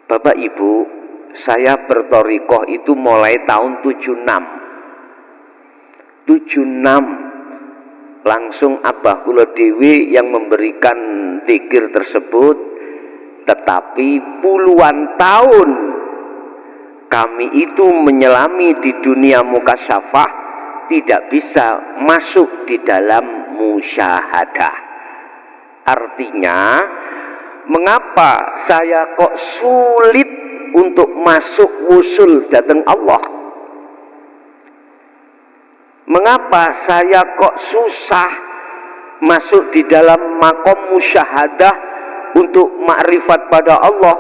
Bapak Ibu, saya berthariqah itu mulai tahun 76 langsung Abah kula dhewe yang memberikan zikir tersebut, tetapi puluhan tahun kami itu menyelami di dunia mukasyafah, tidak bisa masuk di dalam musyahadah. Artinya, mengapa saya kok sulit untuk masuk wusul datang Allah? Mengapa saya kok susah masuk di dalam makom musyahadah untuk makrifat pada Allah?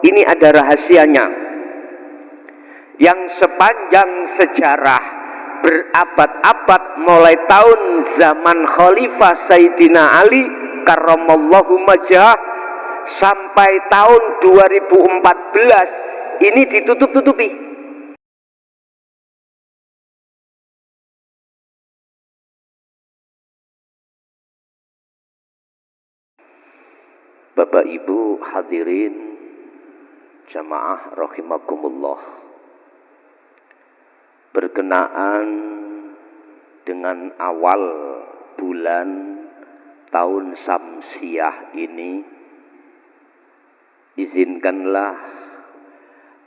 Ini ada rahasianya. Yang sepanjang sejarah berabad-abad mulai tahun zaman Khalifah Sayyidina Ali karramallahu majah sampai tahun 2014 ini ditutup-tutupi. Bapak Ibu hadirin jamaah rahimakumullah, berkenaan dengan awal bulan tahun Syamsiah ini, izinkanlah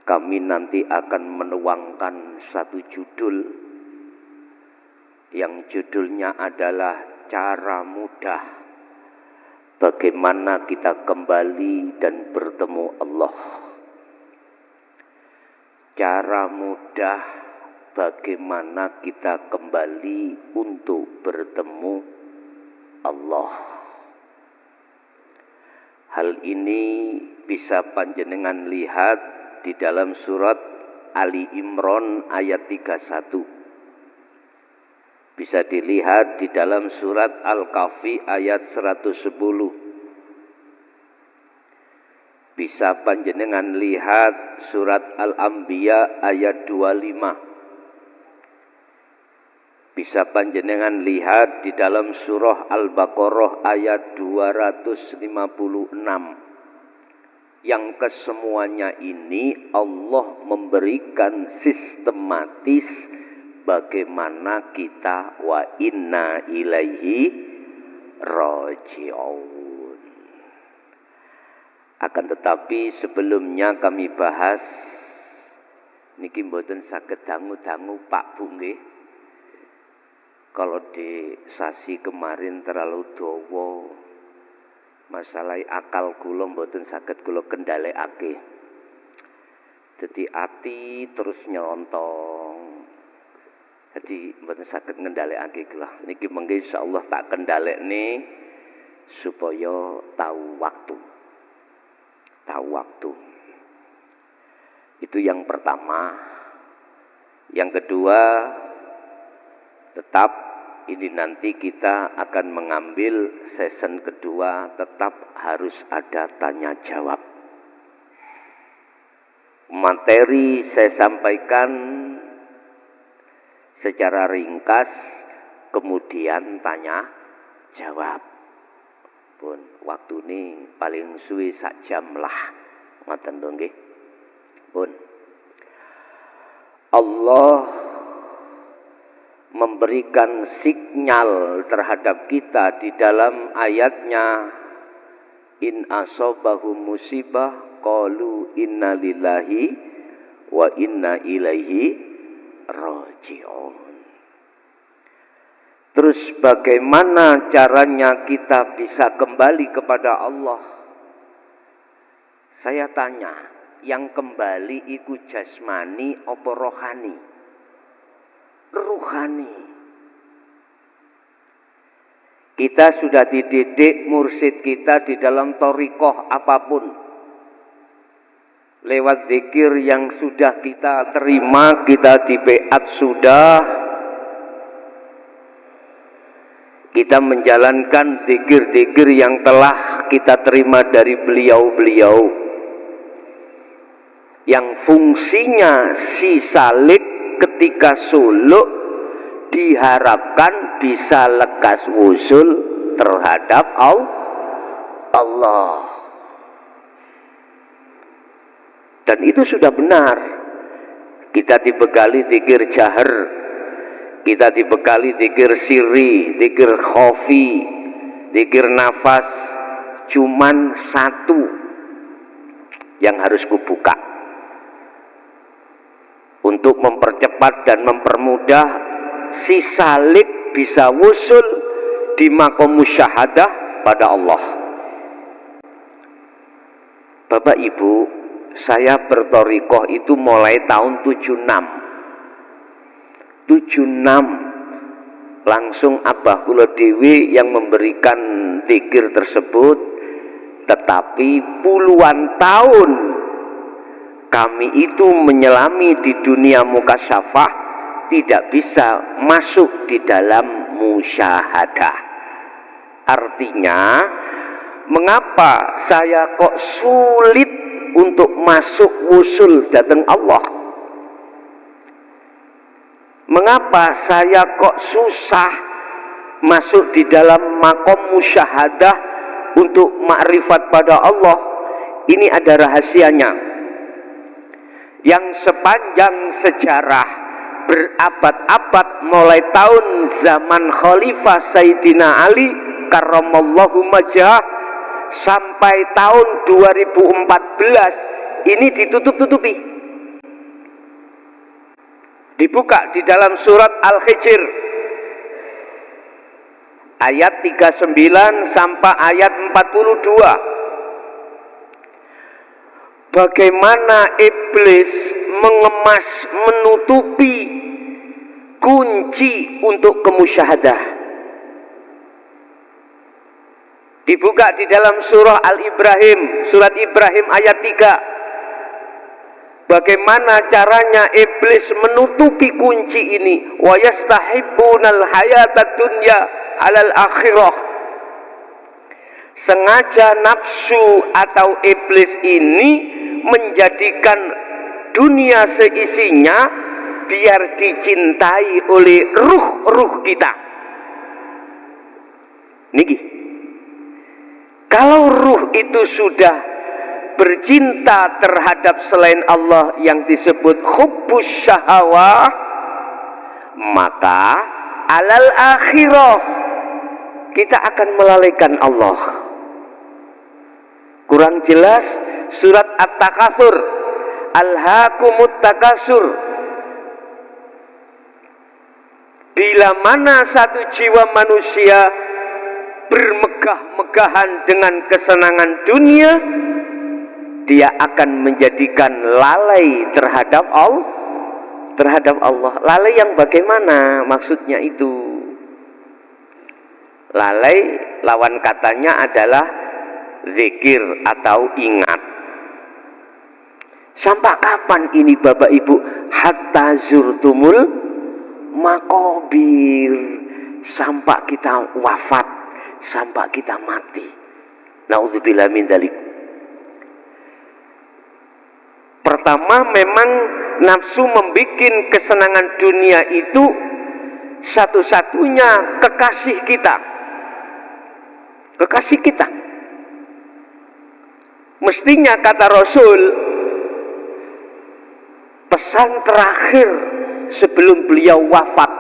kami nanti akan menuangkan satu judul yang judulnya adalah cara mudah bagaimana kita kembali dan bertemu Allah. Cara mudah bagaimana kita kembali untuk bertemu Allah. Hal ini bisa panjenengan lihat di dalam surat Ali Imran ayat 31. Bisa dilihat di dalam surat Al-Kahfi ayat 110. Bisa panjenengan lihat surat Al-Anbiya ayat 25. Bisa panjenengan lihat di dalam surah Al-Baqarah ayat 256. Yang kesemuanya ini Allah memberikan sistematis bagaimana kita wa inna ilaihi raji'un. Akan tetapi sebelumnya kami bahas niki mboten saged dangu-dangu Pak Bu nggih. Kalau di sasi kemarin terlalu dawa, masalah akal kula mboten saged kula kendhalekake. Dadi ati terus nyontong. Jadi mboten saged ngendhalekake kula. Niki mengke insyaallah tak kendhalekne supaya tahu waktu. Tahu waktu. Itu yang pertama. Yang kedua, tetap ini nanti kita akan mengambil season kedua, tetap harus ada tanya jawab. Materi saya sampaikan secara ringkas, kemudian tanya jawab. Pun waktu ini paling suwi sak jam lah, ngoten lho nggih. Pun Allah memberikan sinyal terhadap kita di dalam ayatnya, in asobahu musibah qalu inna lillahi wa inna ilaihi raji'un. Terus bagaimana caranya kita bisa kembali kepada Allah? Saya tanya, yang kembali iku jasmani apa rohani? Rohani. Kita sudah dididik mursyid kita di dalam thariqah apapun. Lewat zikir yang sudah kita terima, kita dibeat sudah. Kita menjalankan zikir-zikir yang telah kita terima dari beliau-beliau. Yang fungsinya si salik ketika suluk diharapkan bisa lekas wusul terhadap Allah. Dan itu sudah benar. Kita dibekali zikir jahar, kita dibekali zikir sirri, zikir khafi, zikir nafas. Cuman satu yang harus kubuka untuk mempercepat dan mempermudah si salik bisa wusul di maqam musyahadah pada Allah. Bapak Ibu, saya berthariqah itu mulai tahun 76 langsung Abah kula dhewe yang memberikan zikir tersebut, tetapi puluhan tahun kami itu menyelami di dunia mukasyafah, tidak bisa masuk di dalam musyahadah. Artinya, mengapa saya kok sulit untuk masuk wusul datang Allah? Mengapa saya kok susah masuk di dalam maqam musyahadah untuk makrifat pada Allah? Ini ada rahasianya yang sepanjang sejarah berabad-abad, mulai tahun zaman Khalifah Sayyidina Ali karramallahu wajhah sampai tahun 2014 ini ditutup-tutupi. Dibuka di dalam surat Al-Hijr ayat 39 sampai ayat 42. Bagaimana iblis mengemas, menutupi kunci untuk kemusyahadah. Dibuka di dalam surah Al-Ibrahim, surat Ibrahim ayat 3. Bagaimana caranya iblis menutupi kunci ini? Wa yastahibbunal hayatad dunya 'alal akhirah. Sengaja nafsu atau iblis ini menjadikan dunia seisinya biar dicintai oleh ruh-ruh kita. Niki. Kalau ruh itu sudah bercinta terhadap selain Allah yang disebut hubbus syahawah, maka alal akhirah kita akan melalaikan Allah. Kurang jelas surat At-Takatsur, alhaakumut takasur. Bila mana satu jiwa manusia bermegah-megahan dengan kesenangan dunia, dia akan menjadikan lalai terhadap Allah. Lalai yang bagaimana maksudnya itu? Lalai lawan katanya adalah zikir atau ingat. Sampai kapan ini Bapak Ibu? Hatta zurtumul maqabir, sampai kita wafat, sampai kita mati. Nauzubillah min dzalik. Pertama, memang nafsu membuat kesenangan dunia itu satu-satunya kekasih kita. Kekasih kita. Mestinya kata Rasul, pesan terakhir sebelum beliau wafat,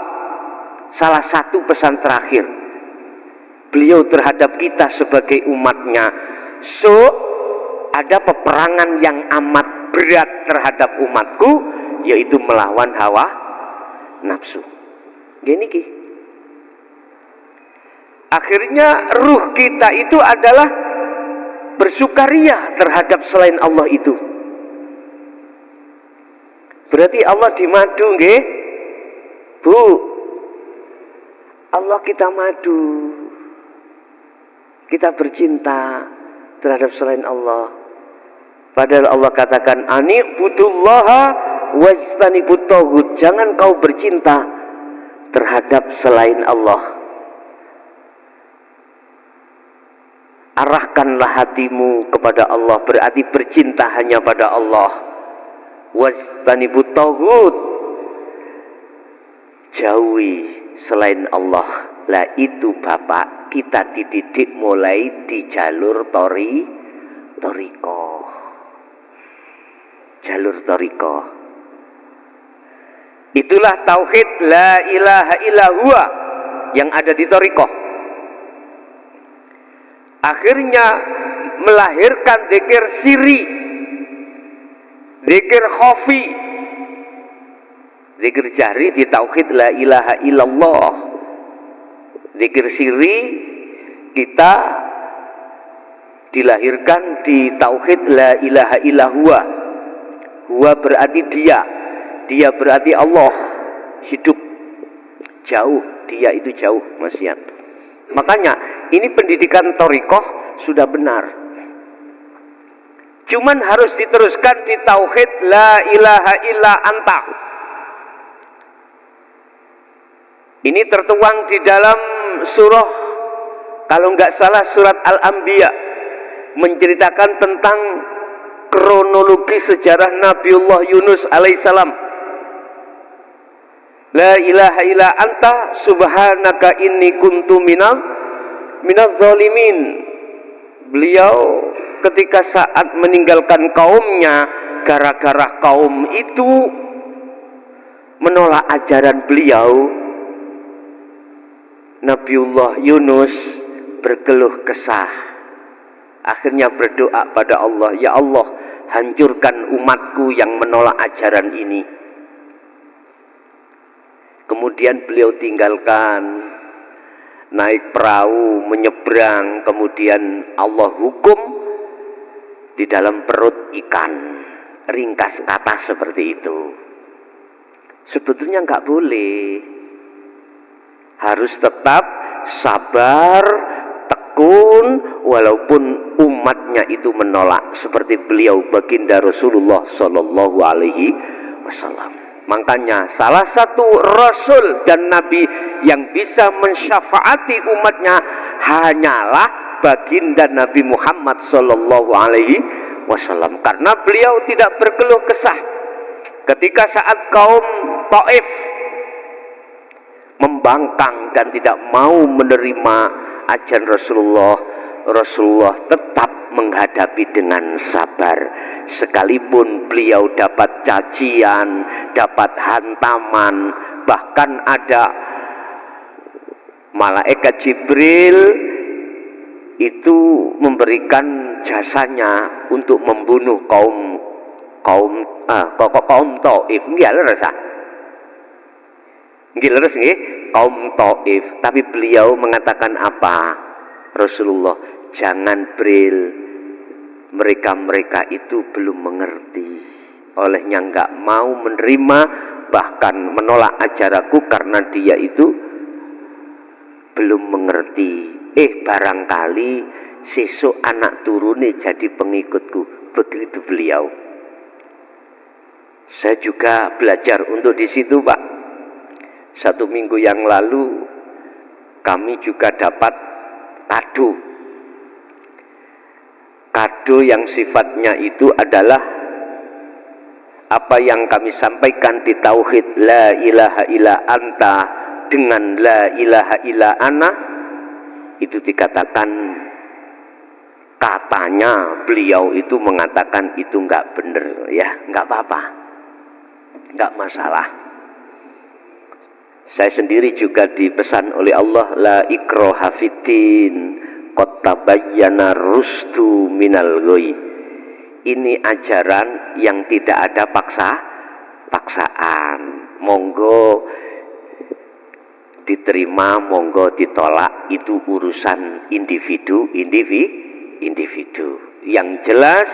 salah satu pesan terakhir beliau terhadap kita sebagai umatnya, ada peperangan yang amat berat terhadap umatku, yaitu melawan hawa nafsu. Gini ki. Akhirnya ruh kita itu adalah bersukaria terhadap selain Allah itu. Berarti Allah dimadu, nggih? Bu. Allah kita madu. Kita bercinta terhadap selain Allah. Padahal Allah katakan, ani'budullaha wajtanibut taghut. Jangan kau bercinta terhadap selain Allah. Arahkanlah hatimu kepada Allah, berarti bercinta hanya pada Allah. Wajtanibut taghut. Jauhi selain Allah. Lah itu Bapak, kita dididik mulai di jalur thariqah. jalur thariqah. Itulah tauhid la ilaha illa huwa yang ada di thariqah. Akhirnya melahirkan zikir siri, zikir khafi, zikir jahri di tauhid la ilaha illallah. Zikir siri kita dilahirkan di tauhid la ilaha illa huwa. Huwa berarti dia, dia berarti Allah, hidup, jauh, dia itu jauh, Masian. Makanya ini pendidikan thariqah sudah benar. Cuman harus diteruskan di tauhid la ilaha illa anta. Ini tertuang di dalam surah, kalau nggak salah surat Al-Anbiya, menceritakan tentang kronologi sejarah Nabiullah Yunus alaihissalam. La ilaha illa anta subhanaka inni kuntu minaz zalimin. Beliau ketika saat meninggalkan kaumnya, gara-gara kaum itu menolak ajaran beliau, Nabiullah Yunus berkeluh kesah. Akhirnya berdoa pada Allah, ya Allah, hancurkan umatku yang menolak ajaran ini. Kemudian beliau tinggalkan, naik perahu, menyeberang, kemudian Allah hukum di dalam perut ikan. Ringkas kata seperti itu. Sebetulnya nggak boleh. Harus tetap sabar, tekun, walaupun umatnya itu menolak. Seperti beliau baginda Rasulullah Sallallahu Alaihi Wasallam. Makanya salah satu Rasul dan Nabi yang bisa mensyafaati umatnya hanyalah baginda Nabi Muhammad Sallallahu Alaihi Wasallam. Karena beliau tidak berkeluh kesah ketika saat kaum Taif membangkang dan tidak mau menerima ajaran Rasulullah. Rasulullah tetap menghadapi dengan sabar, sekalipun beliau dapat cacian, dapat hantaman, bahkan ada malaikat Jibril itu memberikan jasanya untuk membunuh kaum Taif. Nggih leres nggih leres nggih kaum Taif, tapi beliau mengatakan apa? Rasulullah, jangan Bril, mereka itu belum mengerti, olehnya enggak mau menerima, bahkan menolak ajaranku karena dia itu belum mengerti. Barangkali sesuk anak turune jadi pengikutku. Begitu beliau. Saya juga belajar untuk di situ, Pak. 1 minggu yang lalu kami juga dapat kado yang sifatnya itu adalah apa yang kami sampaikan di tauhid la ilaha illa anta dengan la ilaha illa ana. Itu dikatakan, katanya beliau itu mengatakan itu enggak benar, ya enggak apa-apa, enggak masalah. Saya sendiri juga dipesan oleh Allah, la ikraha fiddin, qad tabayyana rusdu minal ghoi. Ini ajaran yang tidak ada paksaan. Monggo diterima, monggo ditolak, itu urusan individu. Yang jelas,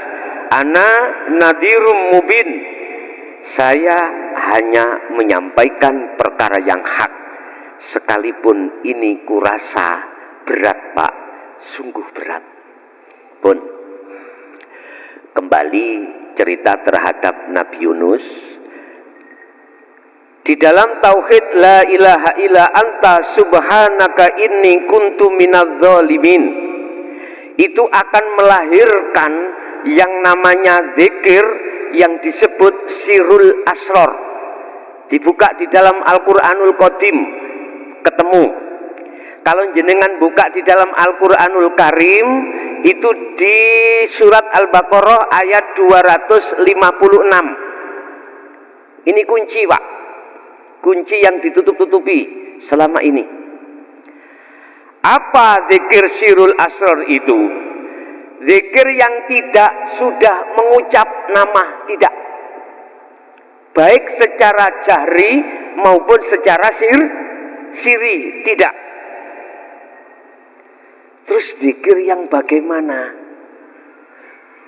ana nadhirum mubin. Saya hanya menyampaikan perkara yang hak, sekalipun ini kurasa berat, Pak, sungguh berat. Pun kembali cerita terhadap Nabi Yunus. Di dalam tauhid la ilaha illa anta subhanaka inni kuntu minadz zalimin, itu akan melahirkan yang namanya zikir yang disebut sirul asror. Dibuka di dalam Al-Quranul Qadim, ketemu. Kalau jenengan buka di dalam Al-Quranul Karim, itu di surat Al-Baqarah ayat 256. Ini kunci, Pak. Kunci yang ditutup-tutupi selama ini. Apa zikir sirul asrar itu? Zikir yang tidak sudah mengucap nama, tidak. Baik secara jahri maupun secara siri, tidak. Terus zikir yang bagaimana?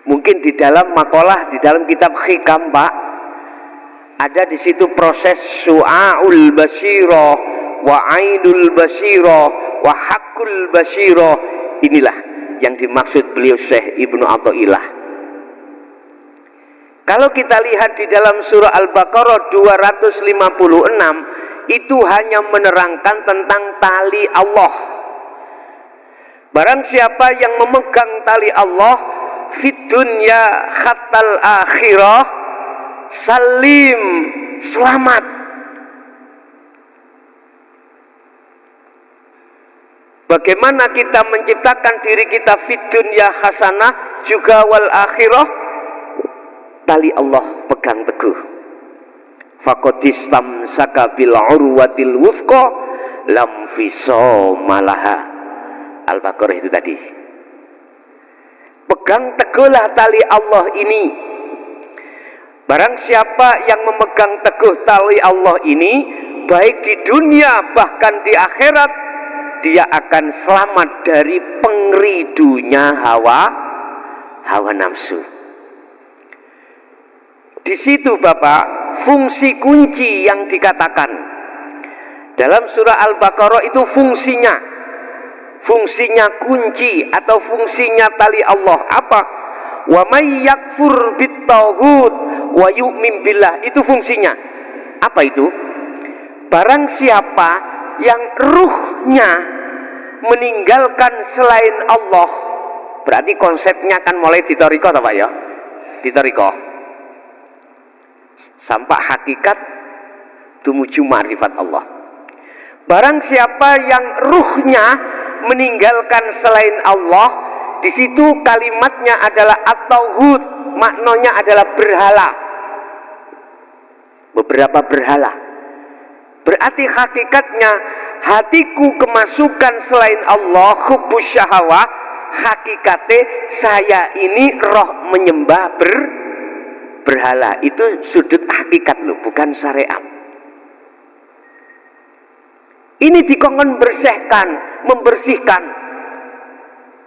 Mungkin di dalam makalah, di dalam kitab Hikam, Pak, ada di situ proses su'aul basyirah, wa ainul basyirah, wa hakul basyirah. Inilah yang dimaksud beliau Syekh Ibnu Athaillah. Kalau kita lihat di dalam surah Al-Baqarah 256, itu hanya menerangkan tentang tali Allah. Barang siapa yang memegang tali Allah fid dunya khatal akhirah, salim, selamat. Bagaimana kita menciptakan diri kita fid dunya hasanah juga wal akhirah? Tali Allah pegang teguh. Faqadistam sakabil urwatil wuthqa lam fisomalaha. Al-Baqarah itu tadi. Pegang teguhlah tali Allah ini. Barang siapa yang memegang teguh tali Allah ini, baik di dunia bahkan di akhirat, dia akan selamat dari pengridunya hawa nafsu. Di situ Bapak, fungsi kunci yang dikatakan dalam surah Al-Baqarah itu fungsinya kunci atau fungsinya tali Allah apa? Wa may yakfur bit-taghut wa yu'min billah, itu fungsinya. Apa itu? Barang siapa yang ruhnya meninggalkan selain Allah, berarti konsepnya kan mulai ditoriko, Pak ya? Ditoriko. Sampai hakikat tumuju ma'rifat Allah. Barang siapa yang ruhnya meninggalkan selain Allah, di situ kalimatnya adalah at-tauhid, maknanya adalah berhala. Beberapa berhala. Berarti hakikatnya hatiku kemasukan selain Allah, hubbus syahwah, hakikatnya saya ini roh menyembah berhala. Itu sudut hakikat loh, bukan syariat. Ini dikongkon membersihkan.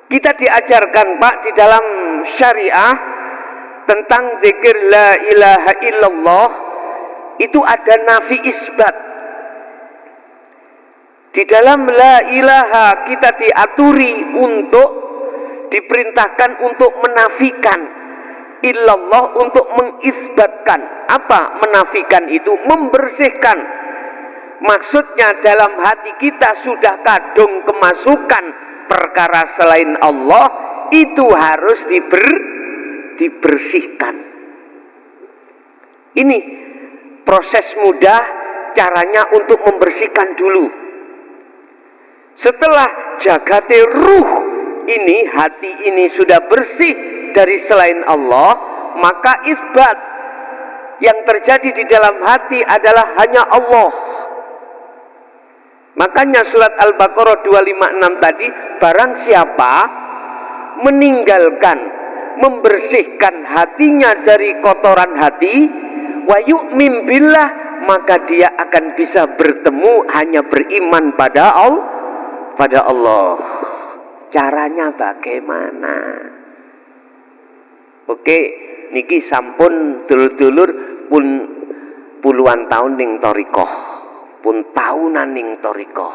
Kita diajarkan Pak di dalam syariah tentang zikir la ilaha illallah, itu ada nafi isbat. Di dalam la ilaha kita diaturi untuk diperintahkan untuk menafikan, illallah untuk mengisbatkan. Apa menafikan itu? Membersihkan. Maksudnya dalam hati kita sudah kadung kemasukan perkara selain Allah, itu harus dibersihkan. Ini proses mudah, caranya untuk membersihkan dulu. Setelah jagate ruh ini, hati ini sudah bersih dari selain Allah, maka isbat yang terjadi di dalam hati adalah hanya Allah. Makanya surat Al-Baqarah 256 tadi, barang siapa meninggalkan, membersihkan hatinya dari kotoran hati, wa yu'min billah, maka dia akan bisa bertemu, hanya beriman pada Allah. Caranya bagaimana? Oke, niki sampun dulur-dulur pun puluhan tahun ning thariqah, pun tahunan ning thariqah.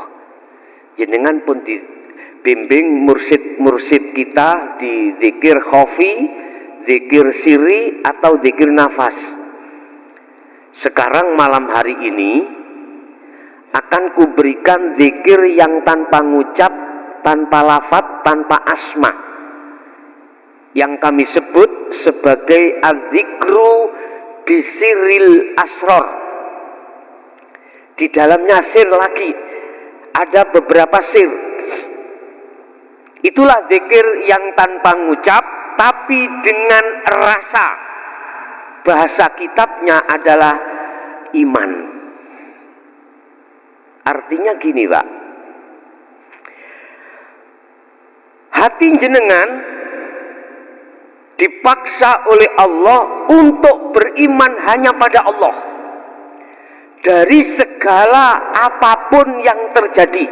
Jenengan pun dibimbing mursid-mursid kita di zikir khafi, zikir siri atau zikir nafas. Sekarang malam hari ini akan kuberikan zikir yang tanpa ngucap, tanpa lafaz, tanpa asma, yang kami sebut sebagai adzikru bisiril asror. Di dalamnya sir lagi, ada beberapa sir. Itulah zikir yang tanpa ngucap tapi dengan rasa. Bahasa kitabnya adalah iman. Artinya gini, Pak. Hati jenengan dipaksa oleh Allah untuk beriman hanya pada Allah. Dari segala apapun yang terjadi.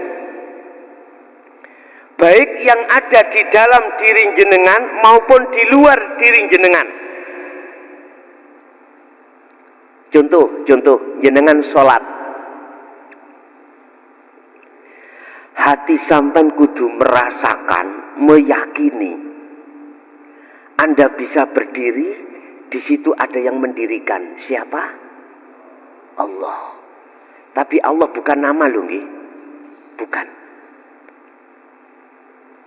Baik yang ada di dalam diri jenengan maupun di luar diri jenengan. Contoh, jenengan sholat. Hati sampean kudu merasakan, meyakini. Anda bisa berdiri, di situ ada yang mendirikan. Siapa? Allah. Tapi Allah bukan nama loh, nggih. Bukan.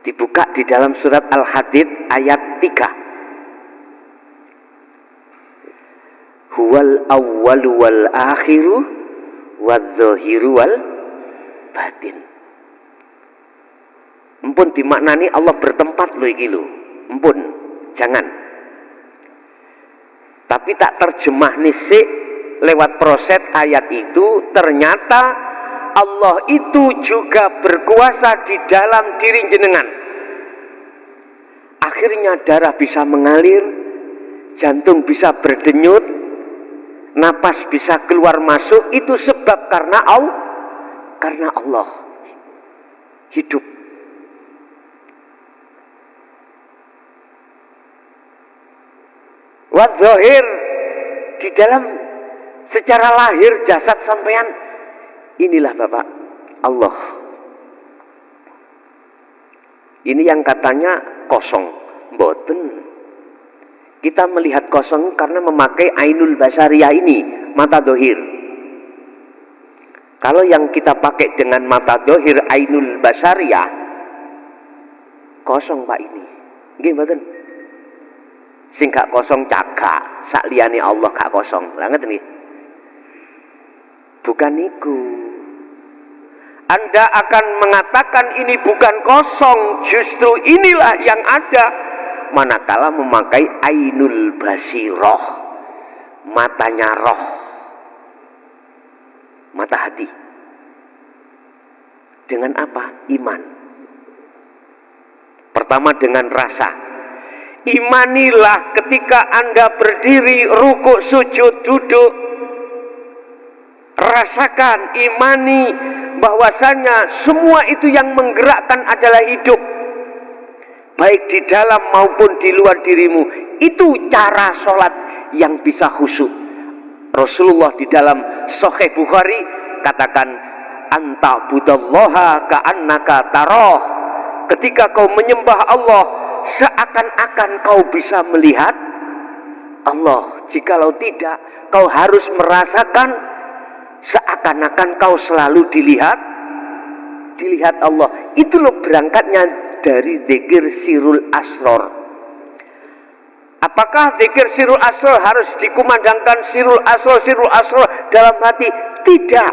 Dibuka di dalam surat Al-Hadid ayat 3. Huwal awwalu wal akhiru wadz-dzahiru wal batin. Empun dimaknani Allah bertempat lho iki lho. Empun, jangan. Tapi tak terjemah nisik lewat proses ayat itu, ternyata Allah itu juga berkuasa di dalam diri jenengan. Akhirnya darah bisa mengalir, jantung bisa berdenyut, napas bisa keluar masuk, itu sebab karena Allah hidup. Wadz-dzahir, di dalam secara lahir jasad sampean, inilah Bapak Allah. Ini yang katanya kosong, mboten. Kita melihat kosong karena memakai ainul basariyah ini, mata dohir. Kalau yang kita pakai dengan mata dohir ainul basariyah, kosong Pak ini. Nggih mboten. Sing gak kosong cagak, sak liyane Allah gak kosong. Lah ngeten nggih. Bukan niku. Anda akan mengatakan ini bukan kosong, justru inilah yang ada. Manakala memakai ainul basiroh, matanya roh, mata hati. Dengan apa? Iman. Pertama dengan rasa. Imanilah ketika Anda berdiri, rukuk, sujud, duduk. Rasakan, imani bahwasanya semua itu yang menggerakkan adalah hidup. Baik di dalam maupun di luar dirimu. Itu cara sholat yang bisa khusyuk. Rasulullah di dalam Sahih Bukhari katakan, anta budallaha ka'annaka taroh. Ketika kau menyembah Allah, seakan-akan kau bisa melihat Allah. Jikalau tidak, kau harus merasakan seakan-akan kau selalu dilihat Allah. Itu loh berangkatnya dari zikir sirul asror. Apakah zikir sirul asror harus dikumandangkan sirul asror dalam hati? Tidak.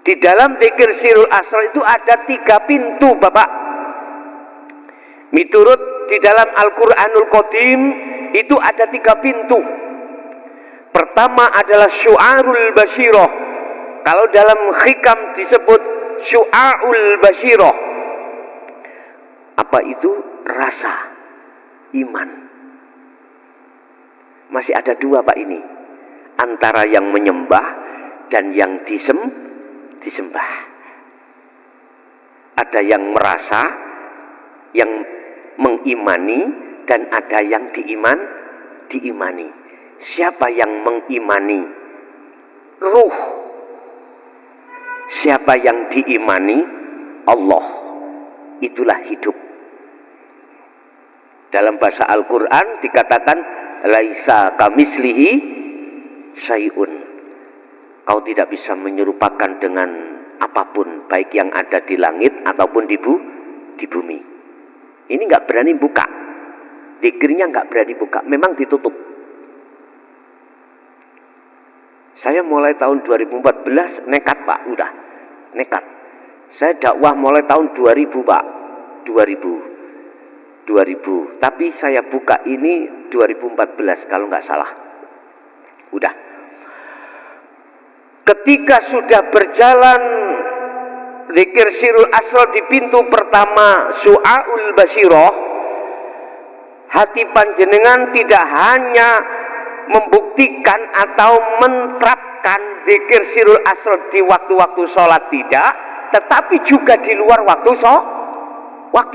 Di dalam zikir sirul asror itu ada 3 pintu Bapak. Miturut di dalam Al-Quranul Qadim itu ada 3 pintu. Pertama adalah syu'arul basyiroh. Kalau dalam hikam disebut syu'arul basyiroh. Apa itu? Rasa iman. Masih ada 2 Pak ini. Antara yang menyembah dan yang disembah. Ada yang merasa, yang mengimani, dan ada yang diimani. Siapa yang mengimani? Ruh. Siapa yang diimani? Allah. Itulah hidup. Dalam bahasa Al-Quran dikatakan laisa kamislihi syai'un. Kau tidak bisa menyerupakan dengan apapun, baik yang ada di langit ataupun di bumi. Ini nggak berani buka. Zikirnya nggak berani buka, memang ditutup. Saya mulai tahun 2014 nekat Pak, udah nekat. Saya dakwah mulai tahun 2000 Pak. 2000. Tapi saya buka ini 2014 kalau nggak salah. Udah. Ketika sudah berjalan zikir sirul asrar di pintu pertama Su'aul Basyirah, hati panjenengan tidak hanya membuktikan atau menerapkan zikir sirul asrar di waktu-waktu sholat, tidak, tetapi juga di luar waktu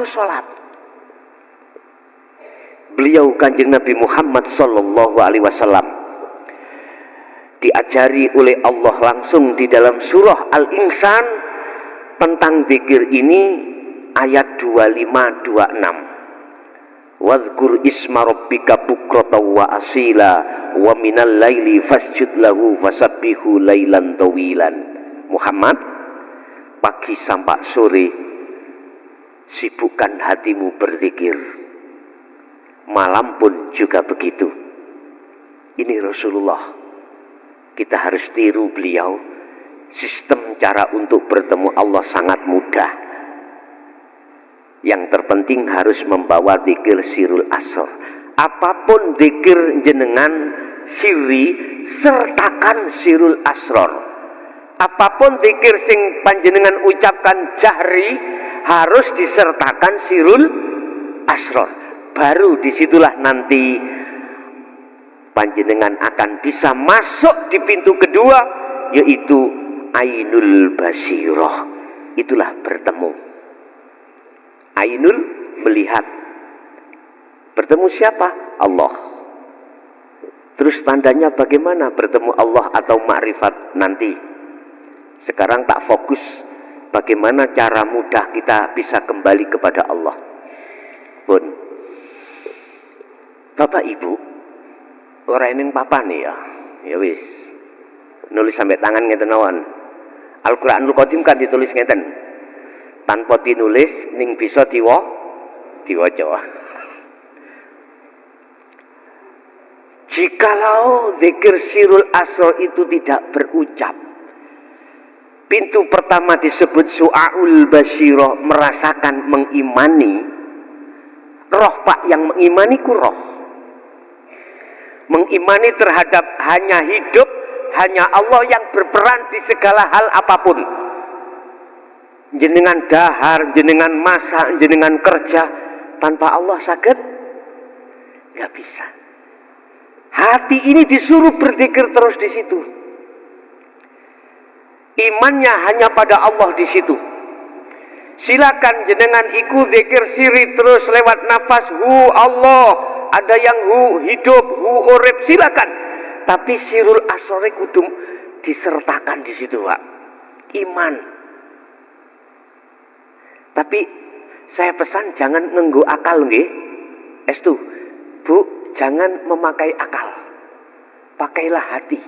sholat. Beliau Kanjeng Nabi Muhammad sallallahu alaihi wasallam diajari oleh Allah langsung di dalam surah Al-Insan tentang zikir ini, ayat 25-26. Wadhkur isma rabbika bukratan wa asila wa minal laili fasjud lahu fasabbihu lailan tawilan. Muhammad, pagi sampai sore sibukkan hatimu berzikir, malam pun juga begitu. Ini Rasulullah, kita harus tiru beliau. Sistem cara untuk bertemu Allah sangat mudah. Yang terpenting harus membawa zikir sirul asr. Apapun zikir jenengan sirri, sertakan sirul asrar. Apapun zikir sing panjenengan ucapkan jahri, harus disertakan sirul asrar. Baru disitulah nanti panjenengan akan bisa masuk di pintu kedua, yaitu Ainul Basyirah. Itulah bertemu. Ainul, melihat. Bertemu siapa? Allah. Terus tandanya bagaimana bertemu Allah atau makrifat nanti? Sekarang tak fokus bagaimana cara mudah kita bisa kembali kepada Allah. Pun Bapak Ibu, orang ini papan ya wis. Nulis sampai tangan ngeten mawon. Al-Qur'anul Qadim kan ditulis ngeten. Tanpa dinulis ning bisa diwaca. Jikalau zikir sirul asr itu tidak berucap, pintu pertama disebut Su'aul Basyirah, merasakan, mengimani. Roh Pak, yang mengimani ku roh. Mengimani terhadap hanya hidup, hanya Allah yang berperan di segala hal apapun. Jenengan dahar, jenengan masak, jenengan kerja, tanpa Allah sakit? Gak bisa. Hati ini disuruh berzikir terus di situ. Imannya hanya pada Allah di situ. Silakan jenengan ikut zikir siri terus lewat nafas, hu Allah. Ada yang hu hidup, hu urip, silakan. Tapi sirul asrori kudum disertakan di situ, Pak. Iman. Tapi saya pesan jangan nganggo akal nggih. Estu, Bu, jangan memakai akal. Pakailah hati.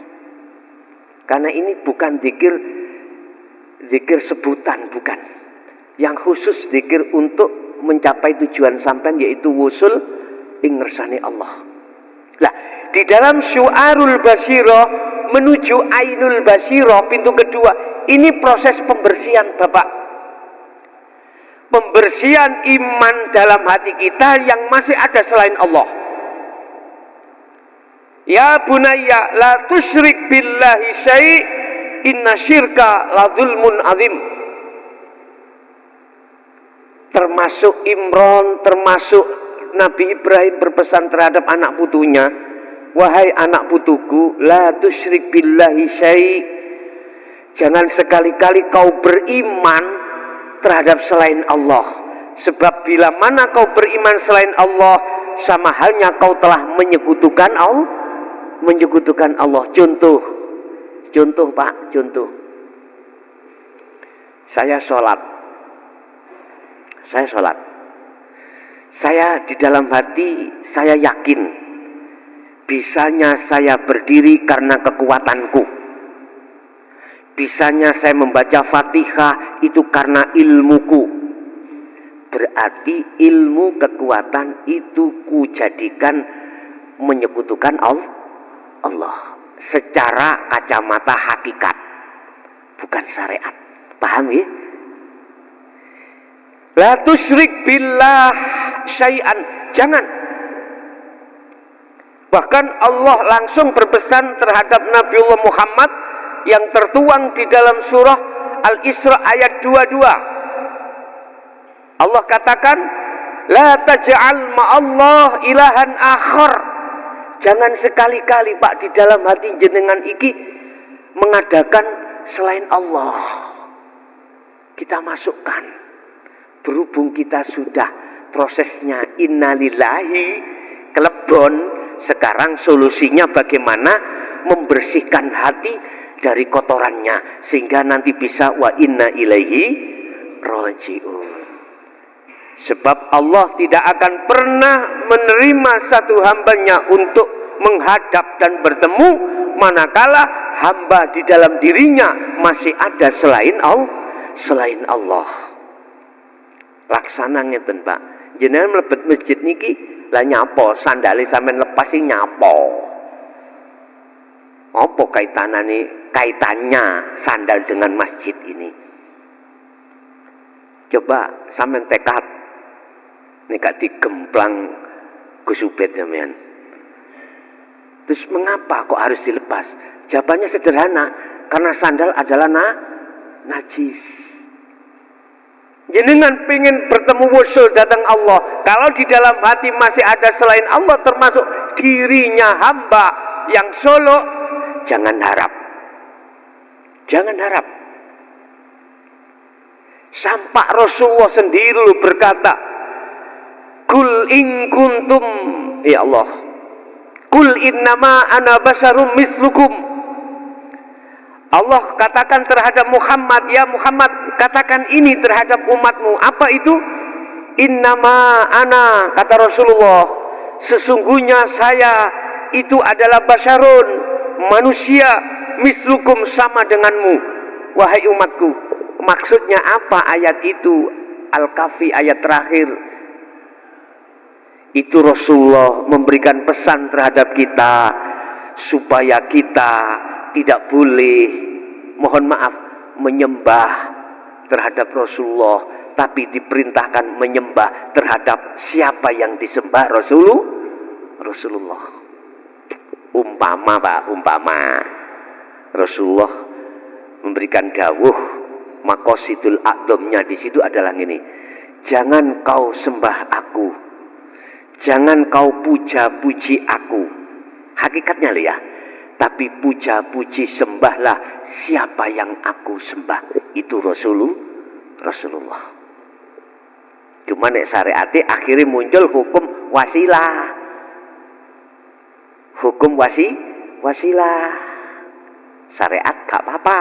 Karena ini bukan zikir sebutan, bukan. Yang khusus zikir untuk mencapai tujuan sampean, yaitu wusul ing ngersane Allah. Lah, di dalam Syu'arul Basyirah menuju Ainul Basyirah, pintu kedua, ini proses pembersihan, Bapak. Pembersihan iman dalam hati kita yang masih ada selain Allah. Ya bunayya la tusyrik billahi syai' inna syirka la dzulmun azim. Termasuk Imran, termasuk Nabi Ibrahim berpesan terhadap anak putunya, wahai anak putuku, la tusyrik billahi syai', jangan sekali-kali kau beriman terhadap selain Allah. Sebab bila mana kau beriman selain Allah, sama halnya kau telah menyekutukan Allah. Contoh Pak, contoh. Saya sholat. Saya di dalam hati, saya yakin bisanya saya berdiri karena kekuatanku. Bisanya saya membaca Fatihah itu karena ilmuku. Berarti ilmu kekuatan itu kujadikan menyekutukan Allah secara kacamata hakikat, bukan syariat. Paham ya? La tusyrik billah syai'an. Jangan. Bahkan Allah langsung berpesan terhadap Nabiullah Muhammad yang tertuang di dalam surah Al-Isra ayat 22. Allah katakan, la taj'al ma'allah ilahan akhar. Jangan sekali-kali Pak di dalam hati jenengan iki mengadakan selain Allah. Kita masukkan. Berhubung kita sudah prosesnya innalillahi kelebon, sekarang solusinya bagaimana membersihkan hati dari kotorannya sehingga nanti bisa wa inna ilaihi raji'un. Sebab Allah tidak akan pernah menerima satu hambanya untuk menghadap dan bertemu manakala hamba di dalam dirinya masih ada selain Allah. Laksana ngeten Pak, jenengan mlebet masjid niki lah nyapo sandale sampean lepas sing nyapo. Apa kaitannya sandal dengan masjid ini? Coba sampean tekad nek gak digemplang Gus Ubed sampean. Terus mengapa kok harus dilepas? Jawabannya sederhana, karena sandal adalah najis. Jenengan pengen bertemu wusul datang Allah, kalau di dalam hati masih ada selain Allah termasuk dirinya hamba yang solo, jangan harap. Sampai Rasulullah sendiri berkata, kul in kuntum, ya Allah, kul innama ana basyarum mislukum. Allah katakan terhadap Muhammad, ya Muhammad, katakan ini terhadap umatmu. Apa itu? Innama ana, kata Rasulullah, sesungguhnya saya itu adalah basyarun, manusia, mislukum, sama denganmu, wahai umatku. Maksudnya apa ayat itu? Al-Kahfi ayat terakhir. Itu Rasulullah memberikan pesan terhadap kita supaya kita tidak boleh, mohon maaf, menyembah terhadap Rasulullah, tapi diperintahkan menyembah terhadap siapa yang disembah Rasulullah. Umpama Rasulullah memberikan dawuh, maqasidul a'dhamnya di situ adalah ini. Jangan kau sembah aku, jangan kau puja-puji aku. Hakikatnya ya, tapi puja-puji sembahlah siapa yang aku sembah. Itu Rasulullah. Cuma nek syariate akhirnya muncul hukum wasilah. Hukum wasilah. Syariat gak apa-apa,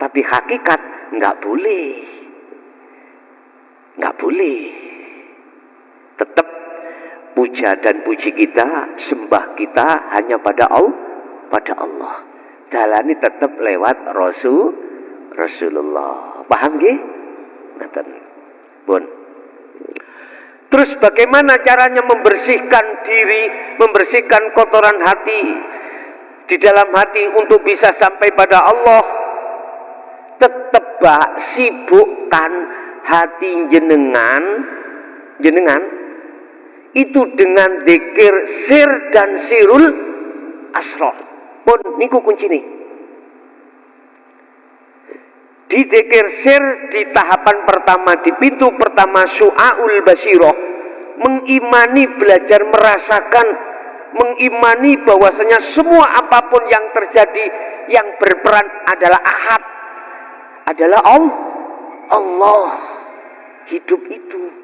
tapi hakikat gak boleh. Tetap puja dan puji kita, sembah kita hanya pada Allah. Jalani tetap lewat Rasulullah. Paham nggih? Ngaten. Pun. Terus bagaimana caranya membersihkan diri, membersihkan kotoran hati di dalam hati untuk bisa sampai pada Allah? Tetap sibukkan hati jenengan itu dengan zikir sir dan sirul asrar. Pun niku kuncine. Di zikir sir di tahapan pertama, di pintu pertama syu'aul basyirah, mengimani, belajar merasakan, mengimani bahwasanya semua apapun yang terjadi yang berperan adalah ahad, adalah Allah. Hidup itu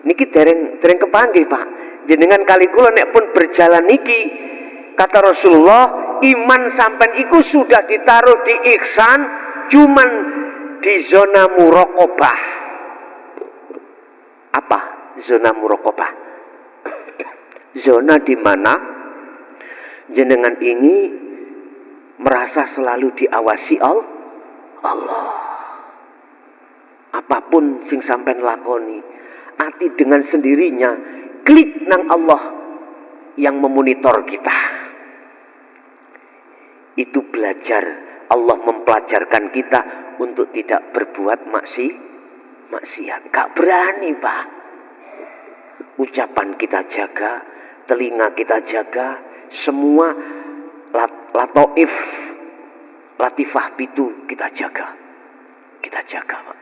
niki dereng kepanggih Pak. Jenengan kali kula nek pun berjalan niki, kata Rasulullah, iman sampean iku sudah ditaruh di ihsan, cuman di zona muraqabah. Apa zona muraqabah? Zona di mana jenengan ini merasa selalu diawasi Allah. Apapun sing sampean lakoni, ati dengan sendirinya klik nang Allah yang memonitor kita. Itu belajar, Allah mempelajarkan kita untuk tidak berbuat maksiat. Gak berani, Pak. Ucapan kita jaga, telinga kita jaga, semua latoif, latifah pitu kita jaga. Kita jaga, Pak.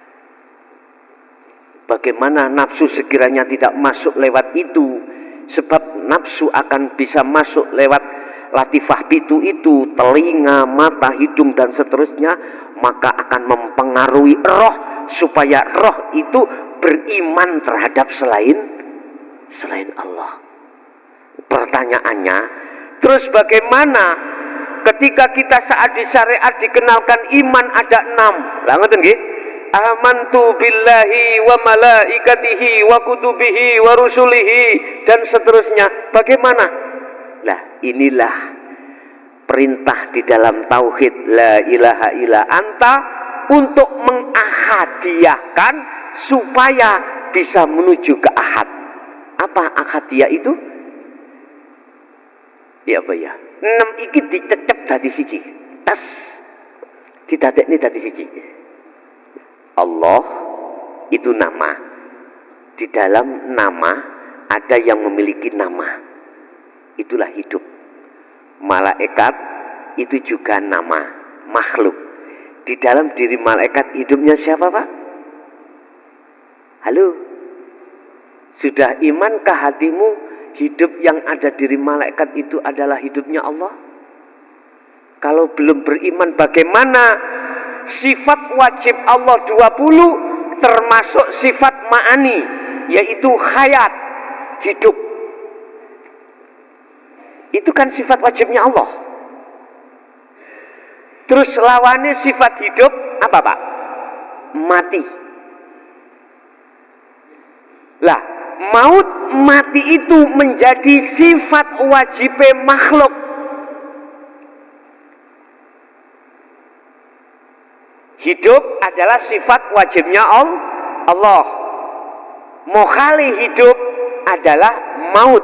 Bagaimana nafsu sekiranya tidak masuk lewat itu, sebab nafsu akan bisa masuk lewat latifah pitu itu, telinga, mata, hidung dan seterusnya, maka akan mempengaruhi roh, supaya roh itu beriman terhadap selain Allah. Pertanyaannya, terus bagaimana ketika kita saat di syariat dikenalkan iman ada 6? Lah ngoten nggih? Amantu billahi wa malaikatihi wa kutubihi wa rusulihi dan seterusnya. Bagaimana? Lah inilah perintah di dalam tauhid la ilaha illa anta untuk mengahadiyahkan supaya bisa menuju ke ahad. Apa ahadiyah itu? Ya apa ya? 6 iki dicecep dadi siji. Tas didadekne dadi siji. Allah itu nama. Di dalam nama ada yang memiliki nama. Itulah hidup. Malaikat itu juga nama, makhluk. Di dalam diri malaikat hidupnya siapa, Pak? Halo? Sudah imankah hatimu hidup yang ada diri malaikat itu adalah hidupnya Allah? Kalau belum beriman, bagaimana sifat wajib Allah 20 termasuk sifat ma'ani, yaitu hayat, hidup. Itu kan sifat wajibnya Allah. Terus lawannya sifat hidup apa, Pak? Mati. Lah, maut mati itu menjadi sifat wajib makhluk. Hidup adalah sifat wajibnya Allah. Mokhali hidup adalah maut,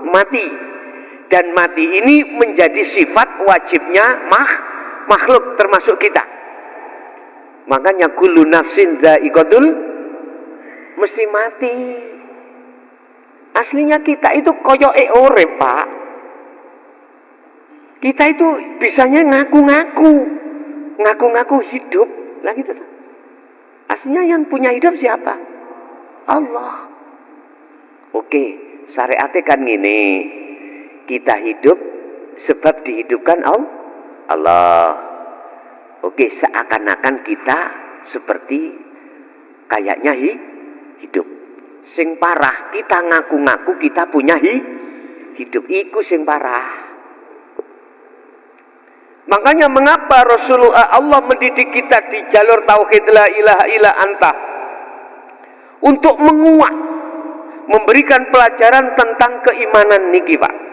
mati. Dan mati ini menjadi sifat wajibnya makhluk termasuk kita. Makanya kullu nafsin dha'iqatul, mesti mati. Aslinya kita itu koyoke urip, Pak. Kita itu bisanya ngaku-ngaku hidup. Lah gitu. Aslinya yang punya hidup siapa? Allah. Oke, syariatnya kan gini. Kita hidup sebab dihidupkan Allah. Oke, seakan-akan kita seperti kayaknya hidup. Sing parah kita ngaku-ngaku kita punya hidup. Iku sing parah. Makanya mengapa Rasulullah Allah mendidik kita di jalur tauhid la ilaha illa anta untuk menguat, memberikan pelajaran tentang keimanan niki, Pak.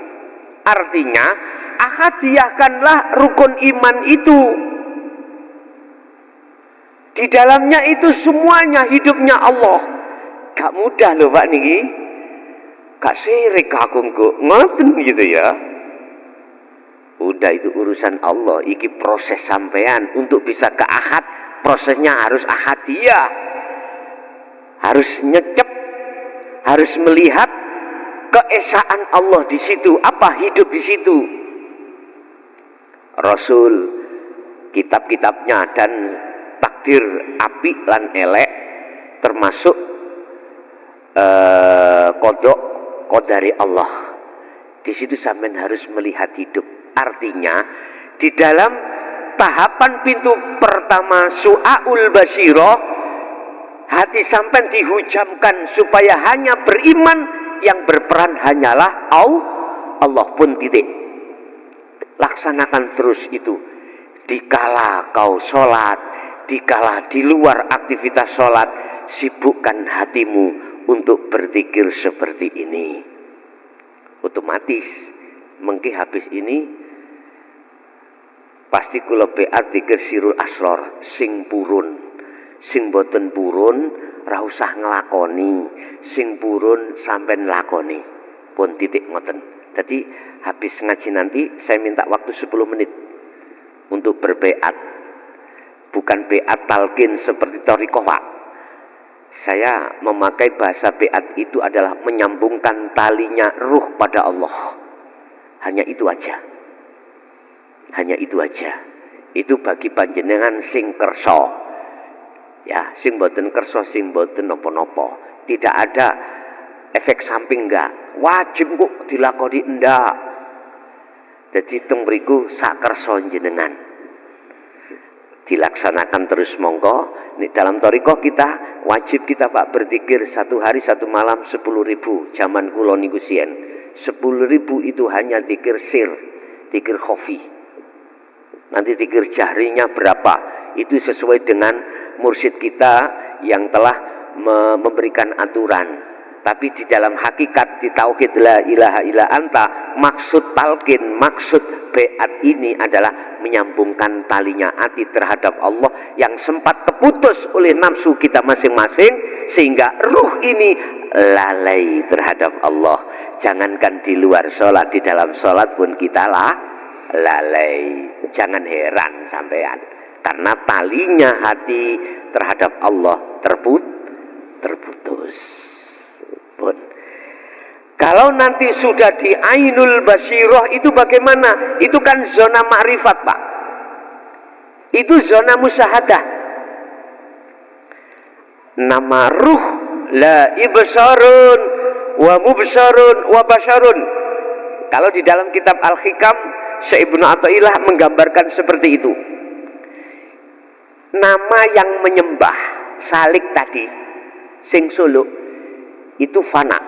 Artinya, ahadiyahkanlah rukun iman itu. Di dalamnya itu semuanya hidupnya Allah. Gak mudah loh, Pak niki. Gak sirik aku ngoten gitu ya. Udah itu urusan Allah. Iki proses sampean untuk bisa ke ahad, prosesnya harus ahadiyah. Harus nyecep, harus melihat keesaan Allah di situ, apa hidup di situ. Rasul, kitab-kitabnya dan takdir apik lan elek termasuk kodok kodari Allah. Di situ sampean harus melihat hidup. Artinya di dalam tahapan pintu pertama su'aul basyirah, hati sampean dihujamkan supaya hanya beriman, yang berperan hanyalah Allah pun titik. Laksanakan terus itu. Dikala kau sholat, dikala di luar aktivitas sholat, sibukkan hatimu untuk berzikir seperti ini. Otomatis mengki habis ini pasti kula beat zikir sirul asror sing purun, sing boten purun ra usah nglakoni, sing purun sampean lakoni. Pun titik ngoten. Jadi habis ngaji nanti saya minta waktu 10 menit untuk berbeat. Bukan beat talqin seperti thariqah, Pak. Saya memakai bahasa beat itu adalah menyambungkan talinya ruh pada Allah. Hanya itu aja. Hanya itu aja. Itu bagi panjenengan sing kersa. Ya, sing boten kersa, sing boten napa-napa. Tidak ada efek samping enggak. Wajib kok dilakoni enggak. Jadi teng mriku sak kersa jenengan. Dilaksanakan terus monggo. Nih, dalam thariqah kita wajib kita Pak berzikir 1 hari 1 malam 10.000. Zaman kula niku sien 10.000 itu hanya zikir sir, zikir khafi. Nanti zikir jahrinya berapa? Itu sesuai dengan mursyid kita yang telah memberikan aturan. Tapi di dalam hakikat di tauhid la ilaha illa anta, maksud talqin, maksud beat ini adalah menyambungkan talinya hati terhadap Allah yang sempat terputus oleh nafsu kita masing-masing, sehingga ruh ini lalai terhadap Allah. Jangankan di luar sholat, di dalam sholat pun kita lalai. Jangan heran sampean, karena talinya hati terhadap Allah terputus. Pun. Kalau nanti sudah di ainul basiroh itu bagaimana? Itu kan zona ma'rifat Pak. Itu zona musyahadah. Nama ruh la ibsarun wa mubsarun wa basarun. Kalau di dalam kitab Al-Hikam, Syekh Ibnu Athaillah menggambarkan seperti itu. Nama yang menyembah salik tadi, sing suluk, itu fana.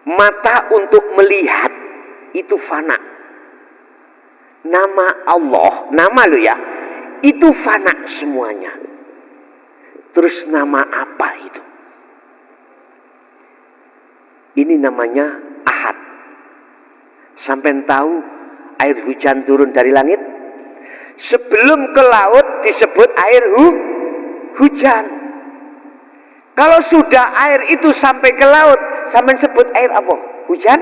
Mata untuk melihat itu fana. Nama Allah, nama lo ya, itu fana semuanya. Terus nama apa itu? Ini namanya ahad. Sampai tahu air hujan turun dari langit? Sebelum ke laut disebut air hujan. Kalau sudah air itu sampai ke laut, sampai sebut air apa? Hujan?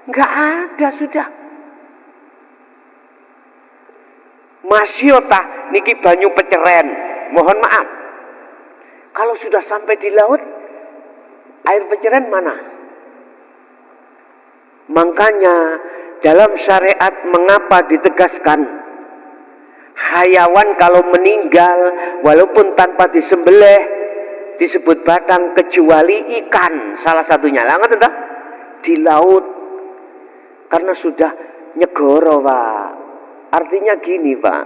Enggak ada sudah. Masyotah niki banyu peceren. Mohon maaf. Kalau sudah sampai di laut, air peceren mana? Makanya dalam syariat mengapa ditegaskan hayawan kalau meninggal walaupun tanpa disembelih disebut batang kecuali ikan, salah satunya lah ngoten toh, di laut, karena sudah nyegoro Pak. Artinya gini Pak,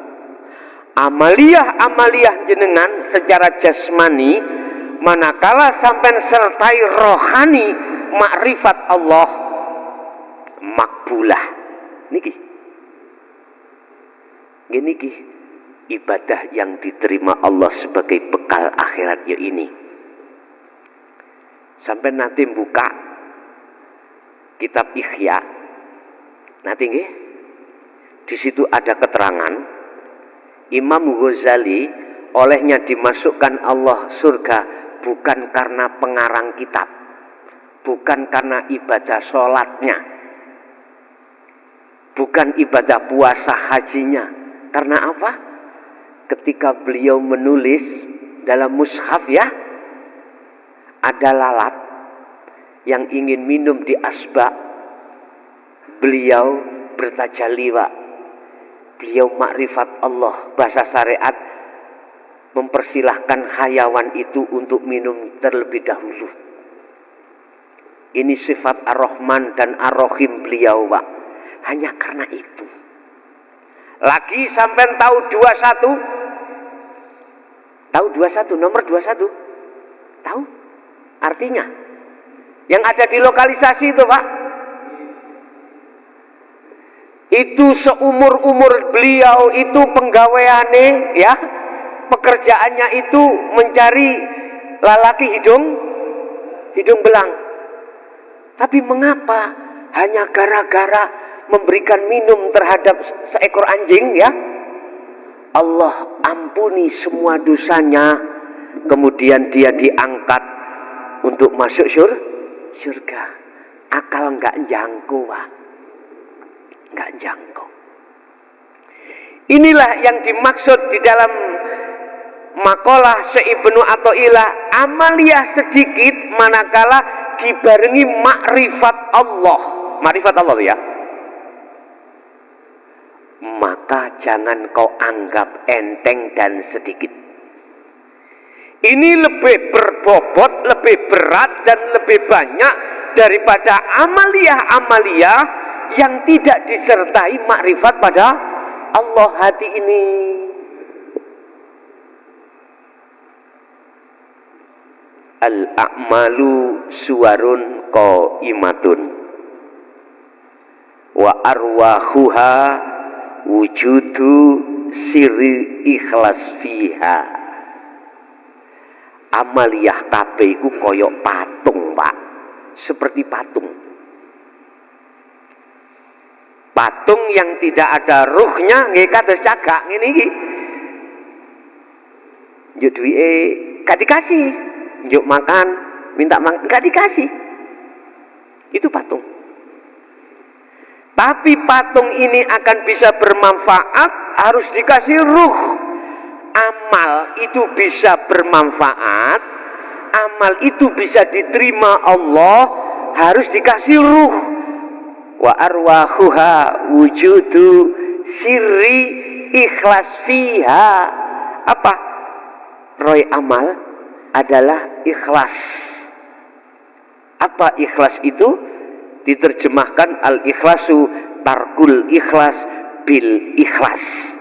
amaliyah jenengan secara jasmani manakala sampai sertai rohani makrifat Allah makbulah niki ibadah yang diterima Allah sebagai bekal akhirat ya ini. Sampai nanti buka kitab Ihya, nanti nggih, di situ ada keterangan Imam Ghazali olehnya dimasukkan Allah surga bukan karena pengarang kitab, bukan karena ibadah sholatnya, bukan ibadah puasa hajinya. Karena apa? Ketika beliau menulis dalam mushaf ya, ada lalat yang ingin minum di asbak, beliau bertajalli Pak. Beliau makrifat Allah, bahasa syariat mempersilahkan hayawan itu untuk minum terlebih dahulu. Ini sifat Ar-Rahman dan Ar-Rahim beliau Pak. Hanya karena itu. Lagi sampai tahu 21. Tahu 21, nomor 21. Tahu? Artinya yang ada di lokalisasi itu Pak, itu seumur-umur beliau itu penggaweane ya, pekerjaannya itu mencari lalaki hidung belang. Tapi mengapa hanya gara-gara memberikan minum terhadap seekor anjing ya, Allah ampuni semua dosanya, kemudian dia diangkat untuk masuk surga. Akal enggak jangkau Pak, enggak jangkau. Inilah yang dimaksud di dalam Makalah Syekh Ibnu Athaillah, amaliyah sedikit manakala dibarengi makrifat Allah. Makrifat Allah ya. Maka jangan kau anggap enteng dan sedikit. Ini lebih berbobot, lebih berat dan lebih banyak daripada amaliyah-amaliyah yang tidak disertai makrifat pada Allah hati ini. Al-a'malu suwarun qaimatun wa arwahuha wujudu sirri ikhlas fiha. Amaliyah kabeh iku koyok patung, Pak. Seperti patung. Patung yang tidak ada ruhnya nggih kados cagak ngene iki. Njuk duwike gak dikasih. Njuk makan, minta makan, enggak dikasih. Itu patung. Tapi patung ini akan bisa bermanfaat, harus dikasih ruh. Amal itu bisa bermanfaat, amal itu bisa diterima Allah, harus dikasih ruh. Wa arwahuha wujudu sirri ikhlas fiha. Apa? Roy amal adalah ikhlas. Apa ikhlas itu? Diterjemahkan al-ikhlasu tarkul ikhlas bil ikhlas.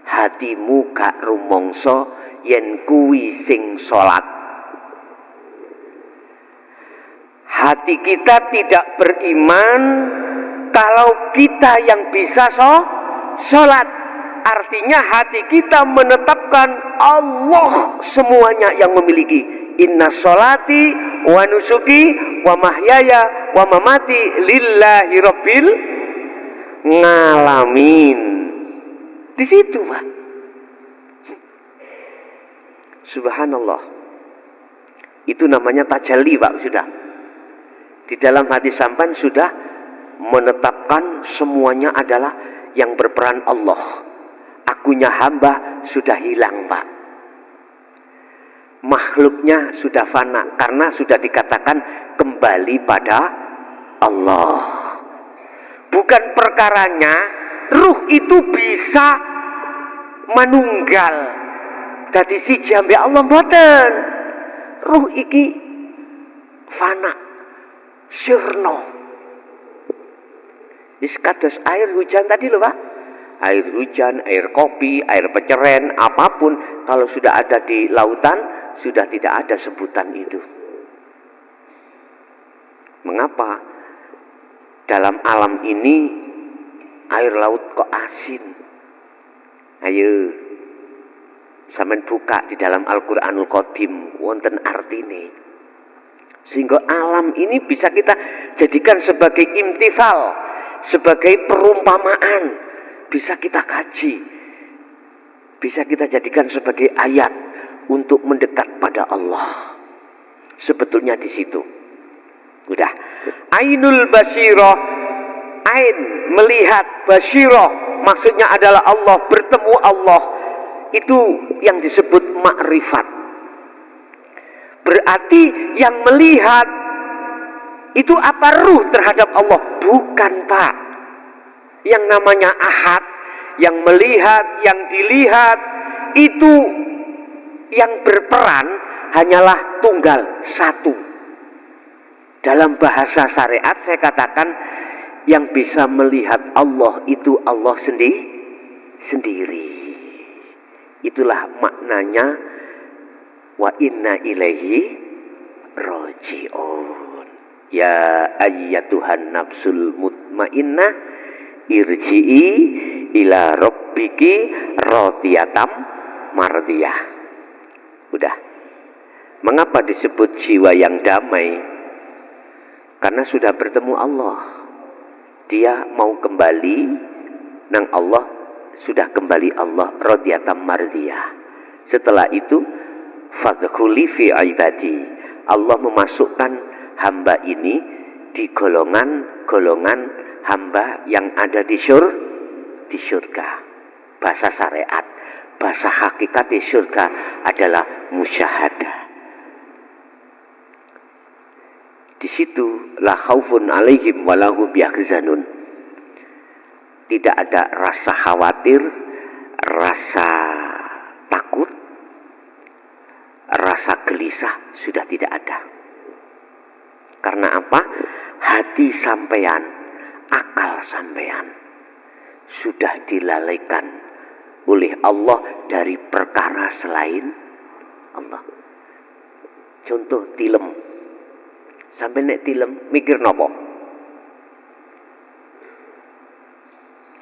Hatimu gak rumangsa yen kuwi sing salat. Hati kita tidak beriman kalau kita yang bisa salat. Artinya hati kita menetapkan Allah semuanya yang memiliki. Inna sholati wa nusuki wa mahyaya wa mamati lillahi rabbil ngalamin. Di situ, Pak. Subhanallah. Itu namanya tajalli, Pak, sudah. Di dalam hati sampan sudah menetapkan semuanya adalah yang berperan Allah. Akunya hamba sudah hilang, Pak. Makhluknya sudah fana karena sudah dikatakan kembali pada Allah. Bukan perkaranya ruh itu bisa manunggal dadi siji ambek Allah mboten. Ruh iki fana, sirna. Wis kados air hujan tadi lho, Pak. Air hujan, air kopi, air peceren, apapun kalau sudah ada di lautan sudah tidak ada sebutan itu. Mengapa? Dalam alam ini air laut kok asin? Ayo, sampean buka di dalam Al-Qur'anul Qadim wonten artine. Sehingga alam ini bisa kita jadikan sebagai imtithal, sebagai perumpamaan. Bisa kita kaji, bisa kita jadikan sebagai ayat untuk mendekat pada Allah. Sebetulnya di situ. Udah. Ainul basirah, ain melihat, basirah maksudnya adalah Allah, bertemu Allah. Itu yang disebut makrifat. Berarti yang melihat itu apa? Ruh terhadap Allah? Bukan, Pak. Yang namanya ahad, yang melihat, yang dilihat, itu yang berperan hanyalah tunggal, satu. Dalam bahasa syariat saya katakan yang bisa melihat Allah itu Allah sendiri. Itulah maknanya wa inna ilaihi raji'un. Ya ayyatuhan nafsul mutmainnah irji'i ila rabbiki radiyatam mardiyah. Udah. Mengapa disebut jiwa yang damai? Karena sudah bertemu Allah. Dia mau kembali nang Allah, sudah kembali Allah radiyatam mardiyah. Setelah itu fadkhuli fi ibadi. Allah memasukkan hamba ini di golongan hamba yang ada di surga. Bahasa syariat. bahasa hakikat surga adalah musyahadah. Di situ la khaufun alaihim walahum yahzanun. Tidak ada rasa khawatir, rasa takut, rasa gelisah sudah tidak ada. Karena apa? Hati sampean, akal sampean sudah dilalaikan oleh Allah dari perkara selain Allah. Contoh tilem. Sampai nek tilem mikir nopo?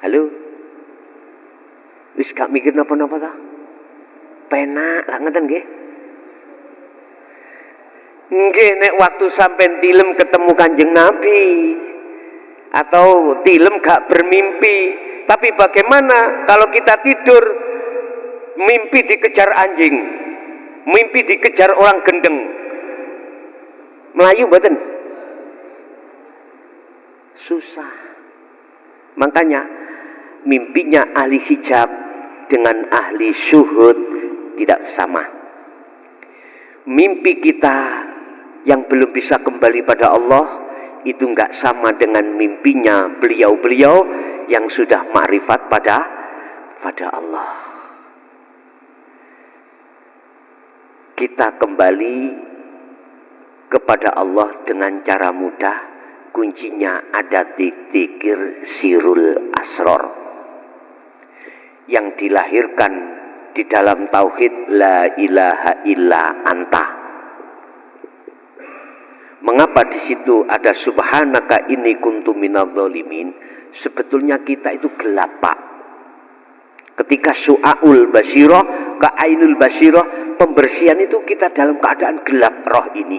Halo? Wis gak mikir napa-napa ta? Penak lah ngeten nggih. Nggih nek waktu sampean tilem ketemu Kanjeng Nabi atau tilem gak bermimpi, tapi bagaimana kalau kita tidur mimpi dikejar anjing, mimpi dikejar orang gendeng, melayu mboten? Susah. Makanya mimpinya ahli hijab dengan ahli syuhud tidak sama. Mimpi kita yang belum bisa kembali pada Allah itu enggak sama dengan mimpinya beliau-beliau yang sudah ma'rifat pada Allah. Kita kembali kepada Allah dengan cara mudah. Kuncinya ada di dzikir sirul asror yang dilahirkan di dalam tauhid la ilaha illa anta. Mengapa di situ ada subhanaka inni kuntu minadz dzalimin? Sebetulnya kita itu gelap, Pak. Ketika su'aul basyirah ke ainul basyirah, pembersihan itu kita dalam keadaan gelap roh ini.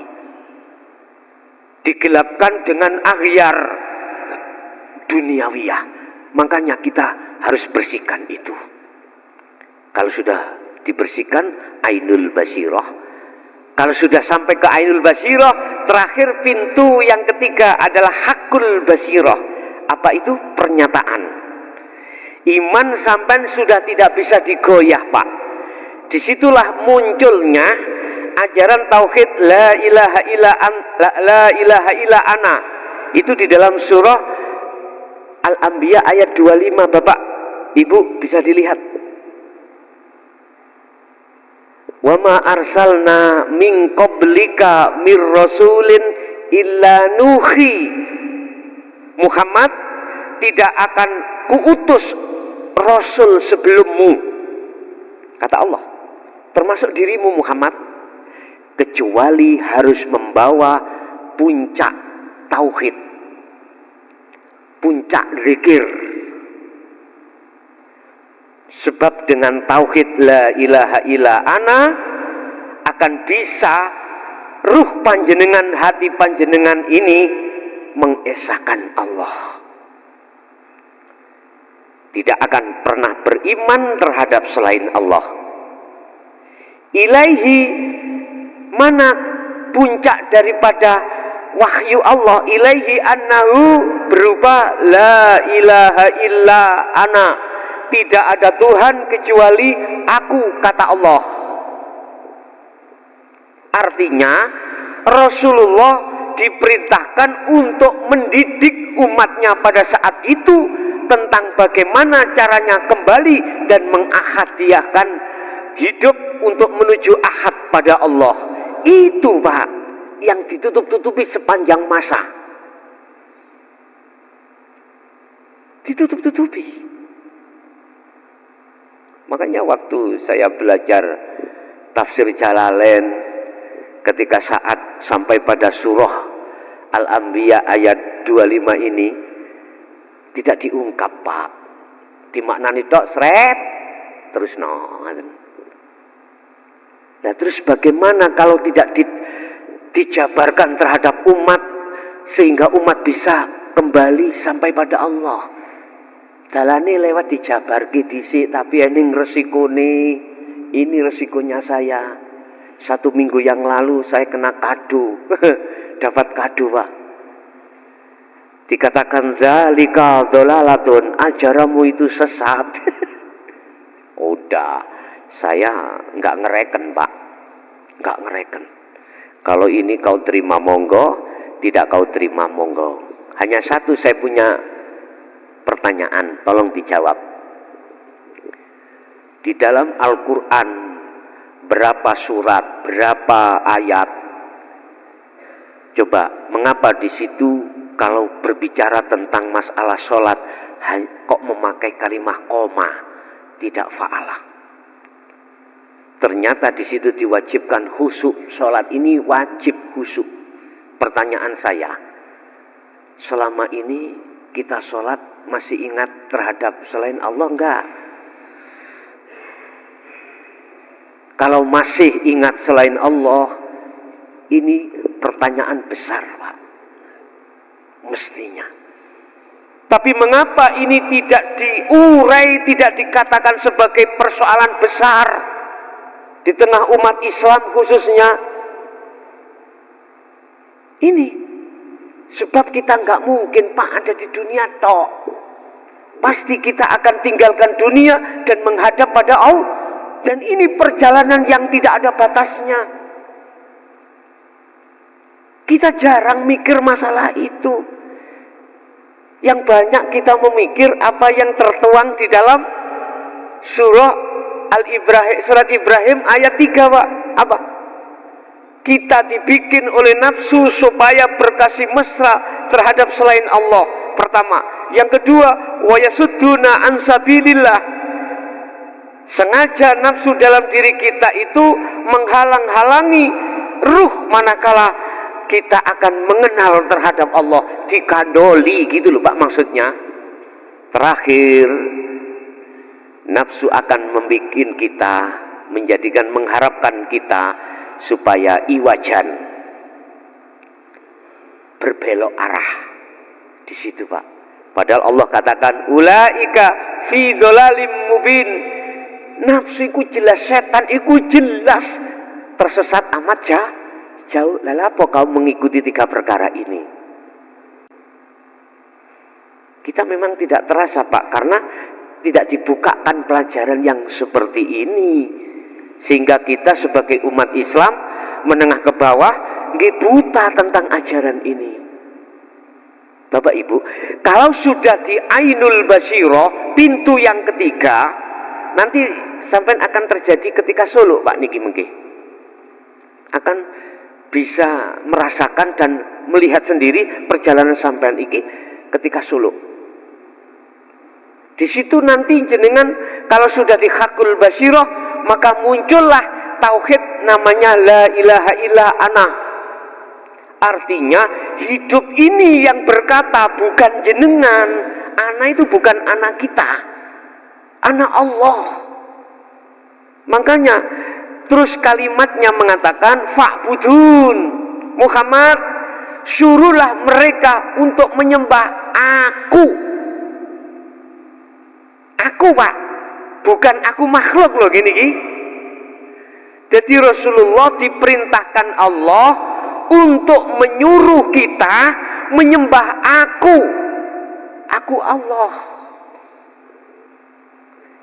Digelapkan dengan aghyar duniawiyah. Makanya kita harus bersihkan itu. Kalau sudah dibersihkan ainul basyirah. Kalau sudah sampai ke ainul basyirah, terakhir pintu yang ketiga adalah hakul basyirah. Apa itu? Pernyataan. Iman sampai sudah tidak bisa digoyah, Pak. Disitulah munculnya ajaran tauhid la ilaha illa ana. Itu di dalam surah Al-Anbiya ayat 25, Bapak Ibu bisa dilihat. Wa ma arsalna min qablika mir rasulin illa nuhi. Muhammad, tidak akan kuutus rasul sebelummu, kata Allah, termasuk dirimu Muhammad, kecuali harus membawa puncak tauhid, puncak zikir. Sebab dengan tauhid la ilaha illa ana akan bisa ruh panjenengan, hati panjenengan ini mengesahkan Allah. Tidak akan pernah beriman terhadap selain Allah. Ilaihi, mana puncak daripada wahyu Allah? Ilaihi annahu berupa la ilaha illa ana. Tidak ada Tuhan kecuali aku, kata Allah. Artinya Rasulullah diperintahkan untuk mendidik umatnya pada saat itu tentang bagaimana caranya kembali dan mengahadiahkan hidup untuk menuju ahad pada Allah. Itu, Pak, yang ditutup-tutupi sepanjang masa. Ditutup-tutupi. Makanya waktu saya belajar tafsir Jalalain, ketika saat sampai pada surah Al-Anbiya ayat 25 ini tidak diungkap, Pak. Dimaknani tok sret terus Nah, terus bagaimana kalau tidak dijabarkan terhadap umat sehingga umat bisa kembali sampai pada Allah? Dalane lewat dijabarke dhisik, tapi ening resikone. Ini resikonya saya. 1 minggu yang lalu saya kena kado. Dapat kado, Pak. Dikatakan zalika dhalalatun, ajaramu itu sesat. Udah, Saya nggak ngereken, Pak. Nggak ngereken. Kalau ini kau terima monggo, tidak kau terima monggo. Hanya satu saya punya pertanyaan, tolong dijawab. Di dalam Al-Quran berapa surat, berapa ayat? Coba, mengapa di situ kalau berbicara tentang masalah sholat kok memakai kalimat koma, tidak fa'alah? Ternyata di situ diwajibkan khusyuk. Sholat ini wajib khusyuk. Pertanyaan saya, selama ini kita sholat masih ingat terhadap selain Allah enggak? Kalau masih ingat selain Allah, ini pertanyaan besar, Pak. Mestinya. Tapi mengapa ini tidak diurai, tidak dikatakan sebagai persoalan besar di tengah umat Islam khususnya? Ini sebab kita nggak mungkin, Pak, ada di dunia tok. Pasti kita akan tinggalkan dunia dan menghadap pada Allah. Dan ini perjalanan yang tidak ada batasnya. Kita jarang mikir masalah itu. Yang banyak kita memikir apa yang tertuang di dalam surah Al-Ibrahim, surat Ibrahim ayat 3, Pak. Apa? Kita dibikin oleh nafsu supaya berkasih mesra terhadap selain Allah. Pertama. Yang kedua, wa yasudduna an sabilillah. Sengaja nafsu dalam diri kita itu menghalang-halangi ruh manakala kita akan mengenal terhadap Allah, dikandoli gitu loh, Pak, maksudnya. Terakhir, nafsu akan membuat kita, mengharapkan kita supaya iwajan, berbelok arah di situ, Pak. Padahal Allah katakan ulaika fi dhalalim mubin. Nafsu iku jelas, setan iku jelas tersesat amat jauh. Lalu apa kau mengikuti 3 perkara ini? Kita memang tidak terasa, Pak, karena tidak dibukakan pelajaran yang seperti ini, sehingga kita sebagai umat Islam menengah ke bawah nggih buta tentang ajaran ini. Bapak Ibu, kalau sudah di Ainul Basyirah, pintu yang ketiga, nanti sampai akan terjadi ketika suluk, Pak niki mengki. Akan bisa merasakan dan melihat sendiri perjalanan sampean iki ketika suluk. Di situ nanti jenengan kalau sudah di Hakul Basyirah, maka muncullah tauhid namanya la ilaha illa ana. Artinya hidup ini yang berkata bukan jenengan, ana itu bukan anak kita, anak Allah. Makanya terus kalimatnya mengatakan fa'budun, Muhammad suruhlah mereka untuk menyembah aku. Aku, Pak, bukan aku makhluk loh gini. Jadi Rasulullah diperintahkan Allah untuk menyuruh kita menyembah aku Allah.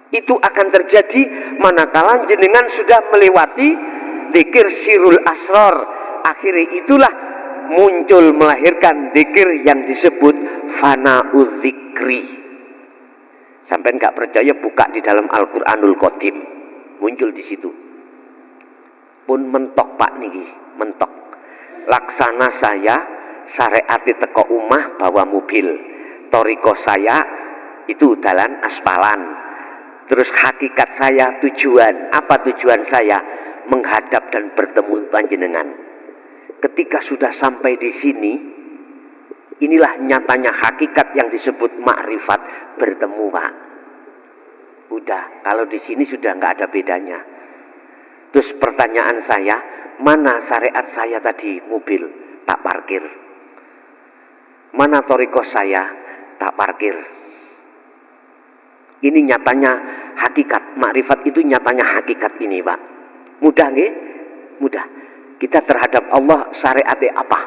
Itu akan terjadi manakala jenengan sudah melewati dzikir sirul asrar. Akhirnya itulah muncul melahirkan dzikir yang disebut fana'udz dzikri. Sampai nggak percaya buka di dalam Al-Qur'anul Qadim, muncul di situ. Pun mentok, Pak niki, mentok. Laksana saya syariat teko umah bawa mobil. Toriko saya itu dalan aspalan. Terus hakikat saya tujuan, apa tujuan saya? Menghadap dan bertemu panjenengan. Ketika sudah sampai di sini, inilah nyatanya hakikat yang disebut makrifat, bertemu, Pak. Udah, kalau di sini sudah nggak ada bedanya. Terus pertanyaan saya, mana syariat saya tadi mobil? Tak parkir. Mana toriko saya? Tak parkir. Ini nyatanya hakikat, makrifat itu nyatanya hakikat ini, Pak. Mudah nggih? Mudah. Kita terhadap Allah syariatnya apa?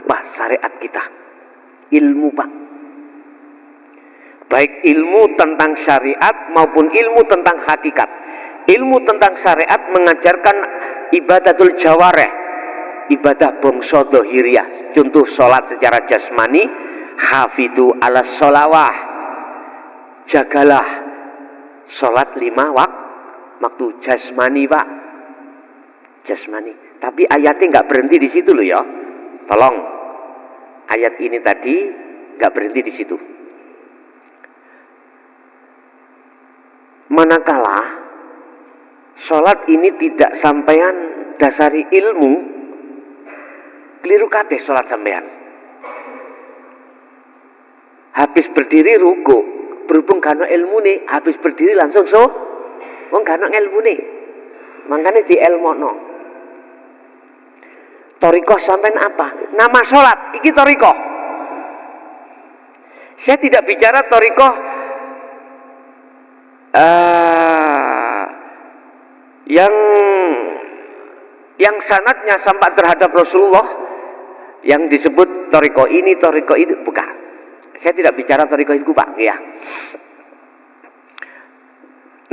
Apa syariat kita? Ilmu, Pak. baik ilmu tentang syariat maupun ilmu tentang hakikat. Ilmu tentang syariat mengajarkan ibadatul jawareh, ibadah bangsa dhahiriyah, contoh sholat secara jasmani, hafidhu ala sholawah, jagalah sholat 5 waktu jasmani pak, jasmani. Tapi ayatnya nggak berhenti di situ loh ya, tolong, ayat ini tadi nggak berhenti di situ. Manakala sholat ini tidak sampean dasari ilmu, keliru kabeh sholat sampean. Habis berdiri ruku, berhubung gak ilmu nih, habis berdiri langsung wong gak ilmu nih, makanya di ilmono. Torikoh sampean apa? Nama sholat, iki torikoh. Saya tidak bicara torikoh yang sanadnya sampai terhadap Rasulullah, yang disebut toriko ini, toriko itu, bukan. Saya tidak bicara toriko itu pak, ya.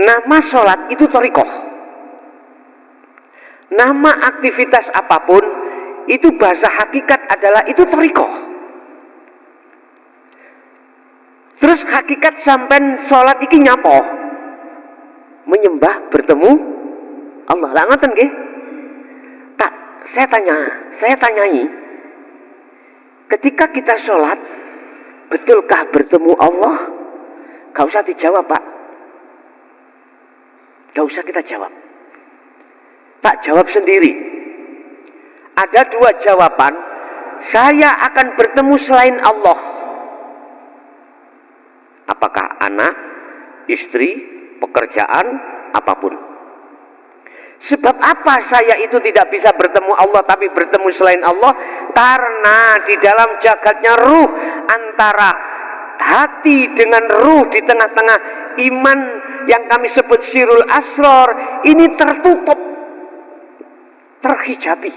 Nama sholat itu toriko. Nama aktivitas apapun itu bahasa hakikat adalah itu toriko. Terus hakikat sampai sholat iki nyapo, menyembah, bertemu Allah. Lah ngoten nggih. Tak, saya tanyai, ketika kita sholat, betulkah bertemu Allah? Gak usah dijawab pak, gak usah kita jawab, tak jawab sendiri. Ada 2 jawaban. Saya akan bertemu selain Allah. Apakah anak, istri, pekerjaan, apapun. Sebab apa saya itu tidak bisa bertemu Allah tapi bertemu selain Allah? Karena di dalam jagatnya ruh, antara hati dengan ruh di tengah-tengah iman yang kami sebut sirul asror ini tertutup, terhijabi.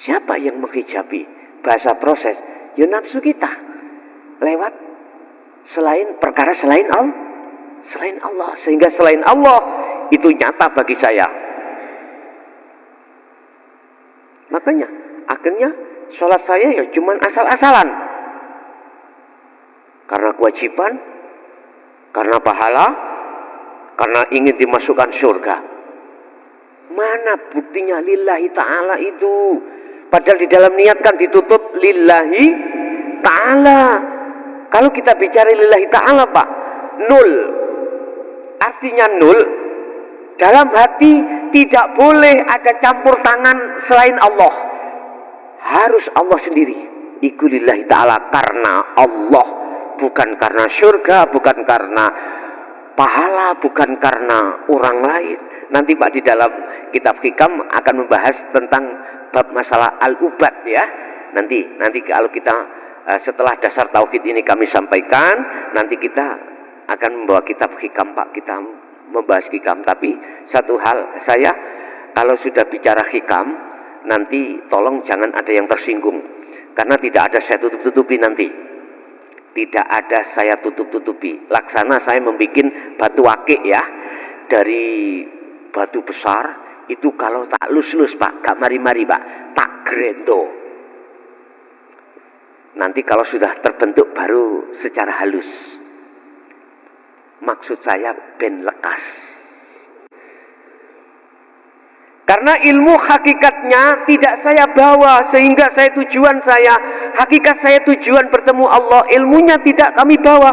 Siapa yang menghijabi? Bahasa proses, ya nafsu kita lewat perkara selain Allah, sehingga selain Allah itu nyata bagi saya. Makanya akhirnya sholat saya ya cuman asal-asalan, karena kewajiban, karena pahala, karena ingin dimasukkan surga. Mana buktinya lillahi ta'ala itu? Padahal di dalam niat kan ditutup lillahi ta'ala. Kalau kita bicara lillahi ta'ala pak, nol. Artinya nol. Dalam hati tidak boleh ada campur tangan selain Allah. Harus Allah sendiri. Iku lillahi ta'ala, karena Allah. Bukan karena surga, bukan karena pahala, bukan karena orang lain. Nanti pak di dalam kitab hikam akan membahas tentang bab masalah al-ubad ya. Nanti kalau kita setelah dasar tauhid ini kami sampaikan, nanti kita akan membawa kitab hikam pak, kita membahas hikam. Tapi satu hal, saya kalau sudah bicara hikam nanti tolong jangan ada yang tersinggung, karena tidak ada saya tutup-tutupi nanti. Tidak ada saya tutup-tutupi. Laksana saya membuat batu akik ya, dari batu besar itu kalau tak lus-lus pak, gak mari-mari pak, tak grendo. Nanti kalau sudah terbentuk baru secara halus. Maksud saya ben lekas. Karena ilmu hakikatnya tidak saya bawa, sehingga tujuan saya, hakikat saya tujuan bertemu Allah, ilmunya tidak kami bawa.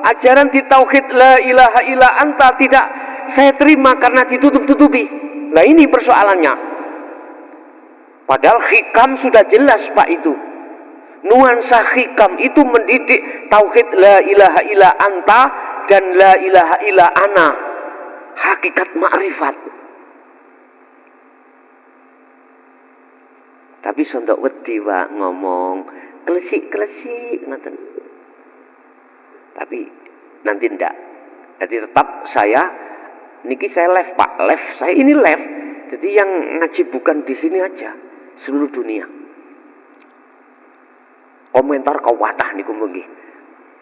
Ajaran di tauhid la ilaha illa anta tidak saya terima karena ditutup-tutupi. Nah ini persoalannya. Padahal hikam sudah jelas pak itu. Nuansa hikam itu mendidik tauhid la ilaha illa anta dan la ilaha illa ana. Hakikat ma'rifat. Tapi sondok wedi pak ngomong klesik-klesik ngoten. Tapi nanti ndak. Jadi tetap saya niki saya live pak, live saya ini live. Jadi yang ngaji bukan di sini aja, seluruh dunia. Komentar kawadah niku nggih.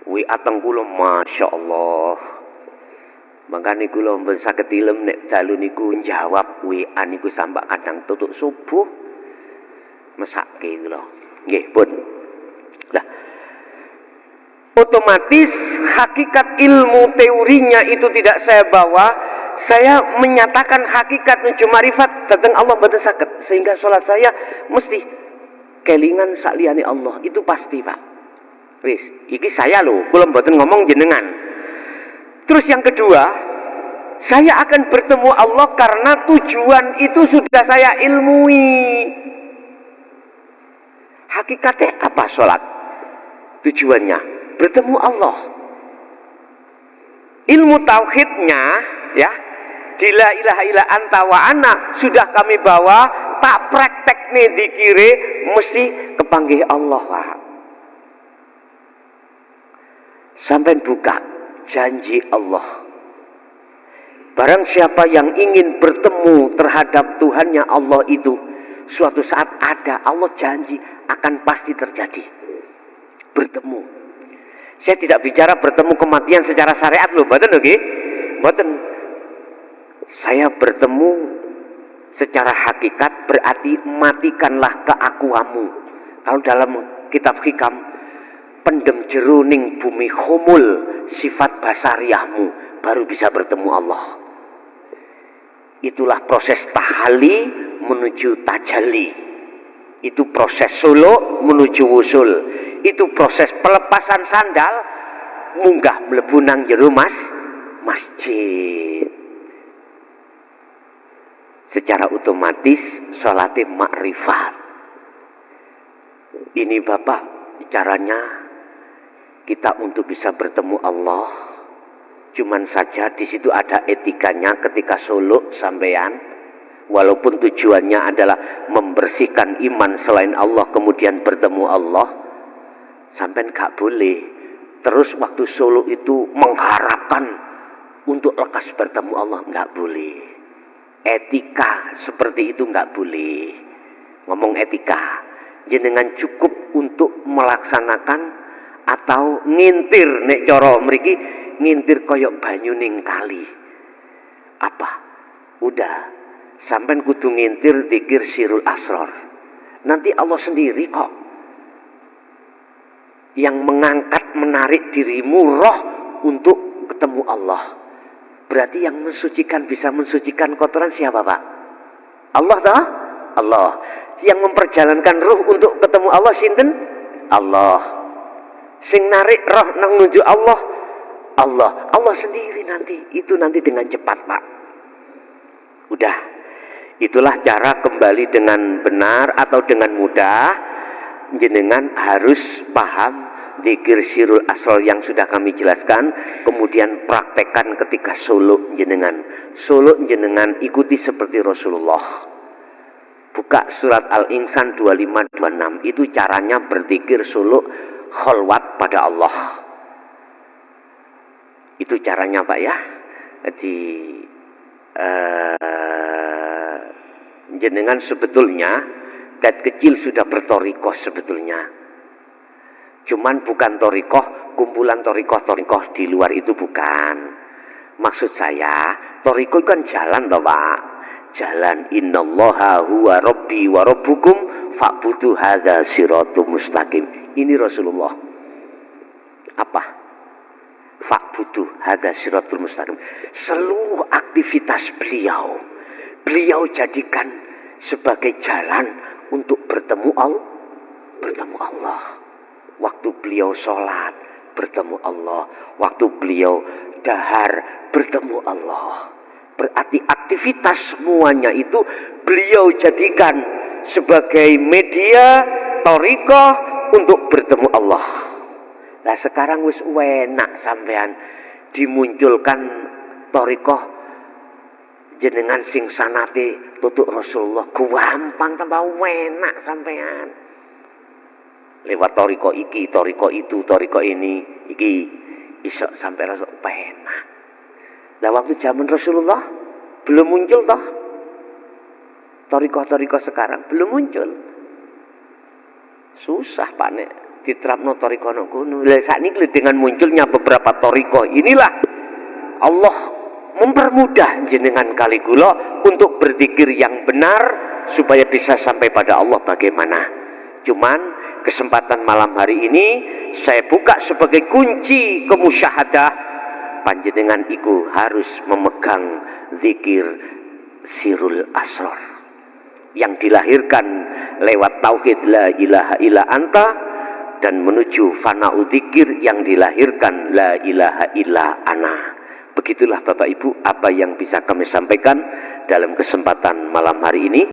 WA teng kula masyaallah. Mangkane kula mboten saged tilem nek dalu niku njawab WA niku sampai kadang tutuk subuh mesake kula. Nggih, pun. Lah otomatis hakikat ilmu teorinya itu tidak saya bawa, saya menyatakan hakikat nuju marifat datang Allah mboten saged, sehingga sholat saya mesti kelingan sakliyane Allah, itu pasti Pak. Wis, iki saya lho, kula mboten ngomong jenengan. Terus yang kedua, saya akan bertemu Allah karena tujuan itu sudah saya ilmui. Hakikatnya apa sholat? Tujuannya bertemu Allah. Ilmu tauhidnya ya, di la ilaha illa anta wa ana sudah kami bawa, tak praktek nih dikire mesti kepanggih Allah Pak. Sampai buka janji Allah. Barang siapa yang ingin bertemu terhadap Tuhannya Allah itu, suatu saat ada, Allah janji akan pasti terjadi. Bertemu. Saya tidak bicara bertemu kematian secara syariat loh, mboten lho nggih. Mboten. Saya bertemu secara hakikat berarti matikanlah keakuanmu. Kalau dalam kitab hikam, pendem jeruning bumi khumul sifat basariahmu, baru bisa bertemu Allah. Itulah proses tahalli menuju tajalli. Itu proses suluk menuju wusul. Itu proses pelepasan sandal munggah mlebu nang jero masjid. Secara otomatis salate makrifat. Ini Bapak caranya kita untuk bisa bertemu Allah. Cuman saja di situ ada etikanya ketika suluk sampean, walaupun tujuannya adalah membersihkan iman selain Allah kemudian bertemu Allah, sampean gak boleh terus waktu suluk itu mengharapkan untuk lekas bertemu Allah, gak boleh. Etika seperti itu gak boleh. Ngomong etika, jenengan cukup untuk melaksanakan atau ngintir nek cara mriki, ngintir koyok banyu ning kali. Apa? Udah, sampean kudu ngintir zikir sirul asror. Nanti Allah sendiri kok yang mengangkat, menarik dirimu roh untuk ketemu Allah. Berarti yang mensucikan, bisa mensucikan kotoran siapa Pak? Allah toh? Allah. Yang memperjalankan ruh untuk ketemu Allah sinten? Allah. Sing narik roh nang nuju Allah, Allah. Allah sendiri nanti. Itu nanti dengan cepat Pak. Udah. Itulah cara kembali dengan benar atau dengan mudah. Jenengan harus paham zikir sirul asror yang sudah kami jelaskan, kemudian praktekkan ketika suluk jenengan. Suluk jenengan ikuti seperti Rasulullah. Buka surat Al-Insan 25-26, itu caranya berzikir suluk kholwat pada Allah. Itu caranya Pak ya. Jadi jenengan sebetulnya dat kecil sudah bertorikoh sebetulnya. Cuman bukan torikoh, kumpulan torikoh di luar itu bukan. Maksud saya, torikoh kan jalan toh Pak. Jalan innallaha huwa rabbi wa rabbukum fa'budu hadza siratum mustaqim. Ini Rasulullah. Apa? Fa'budu hadza siratul mustaqim. Seluruh aktivitas beliau jadikan sebagai jalan untuk bertemu Allah. Waktu beliau sholat, bertemu Allah. Waktu beliau dahar, bertemu Allah. Berarti aktivitas semuanya itu beliau jadikan sebagai media thariqah untuk bertemu Allah. Nah sekarang wis enak sampean dimunculkan thariqah jenengan sing sanate tutuk Rasulullah, gampang tambah enak sampean. Lewat toriko iki, toriko itu, toriko ini, iki iso sampai rasa enak. Nah waktu zaman Rasulullah belum muncul toh. Toriko sekarang belum muncul. Susah Pak nek diterapno toriko kono. Lah sakniki dengan munculnya beberapa toriko inilah Allah mempermudah jenengan kali kula untuk berzikir yang benar supaya bisa sampai pada Allah bagaimana. Cuman kesempatan malam hari ini saya buka sebagai kunci kemusyahadah, panjenengan iku harus memegang zikir sirul asrar yang dilahirkan lewat tauhid la ilaha illa anta dan menuju fana'u dzikir yang dilahirkan la ilaha illa ana. Begitulah Bapak Ibu apa yang bisa kami sampaikan dalam kesempatan malam hari ini.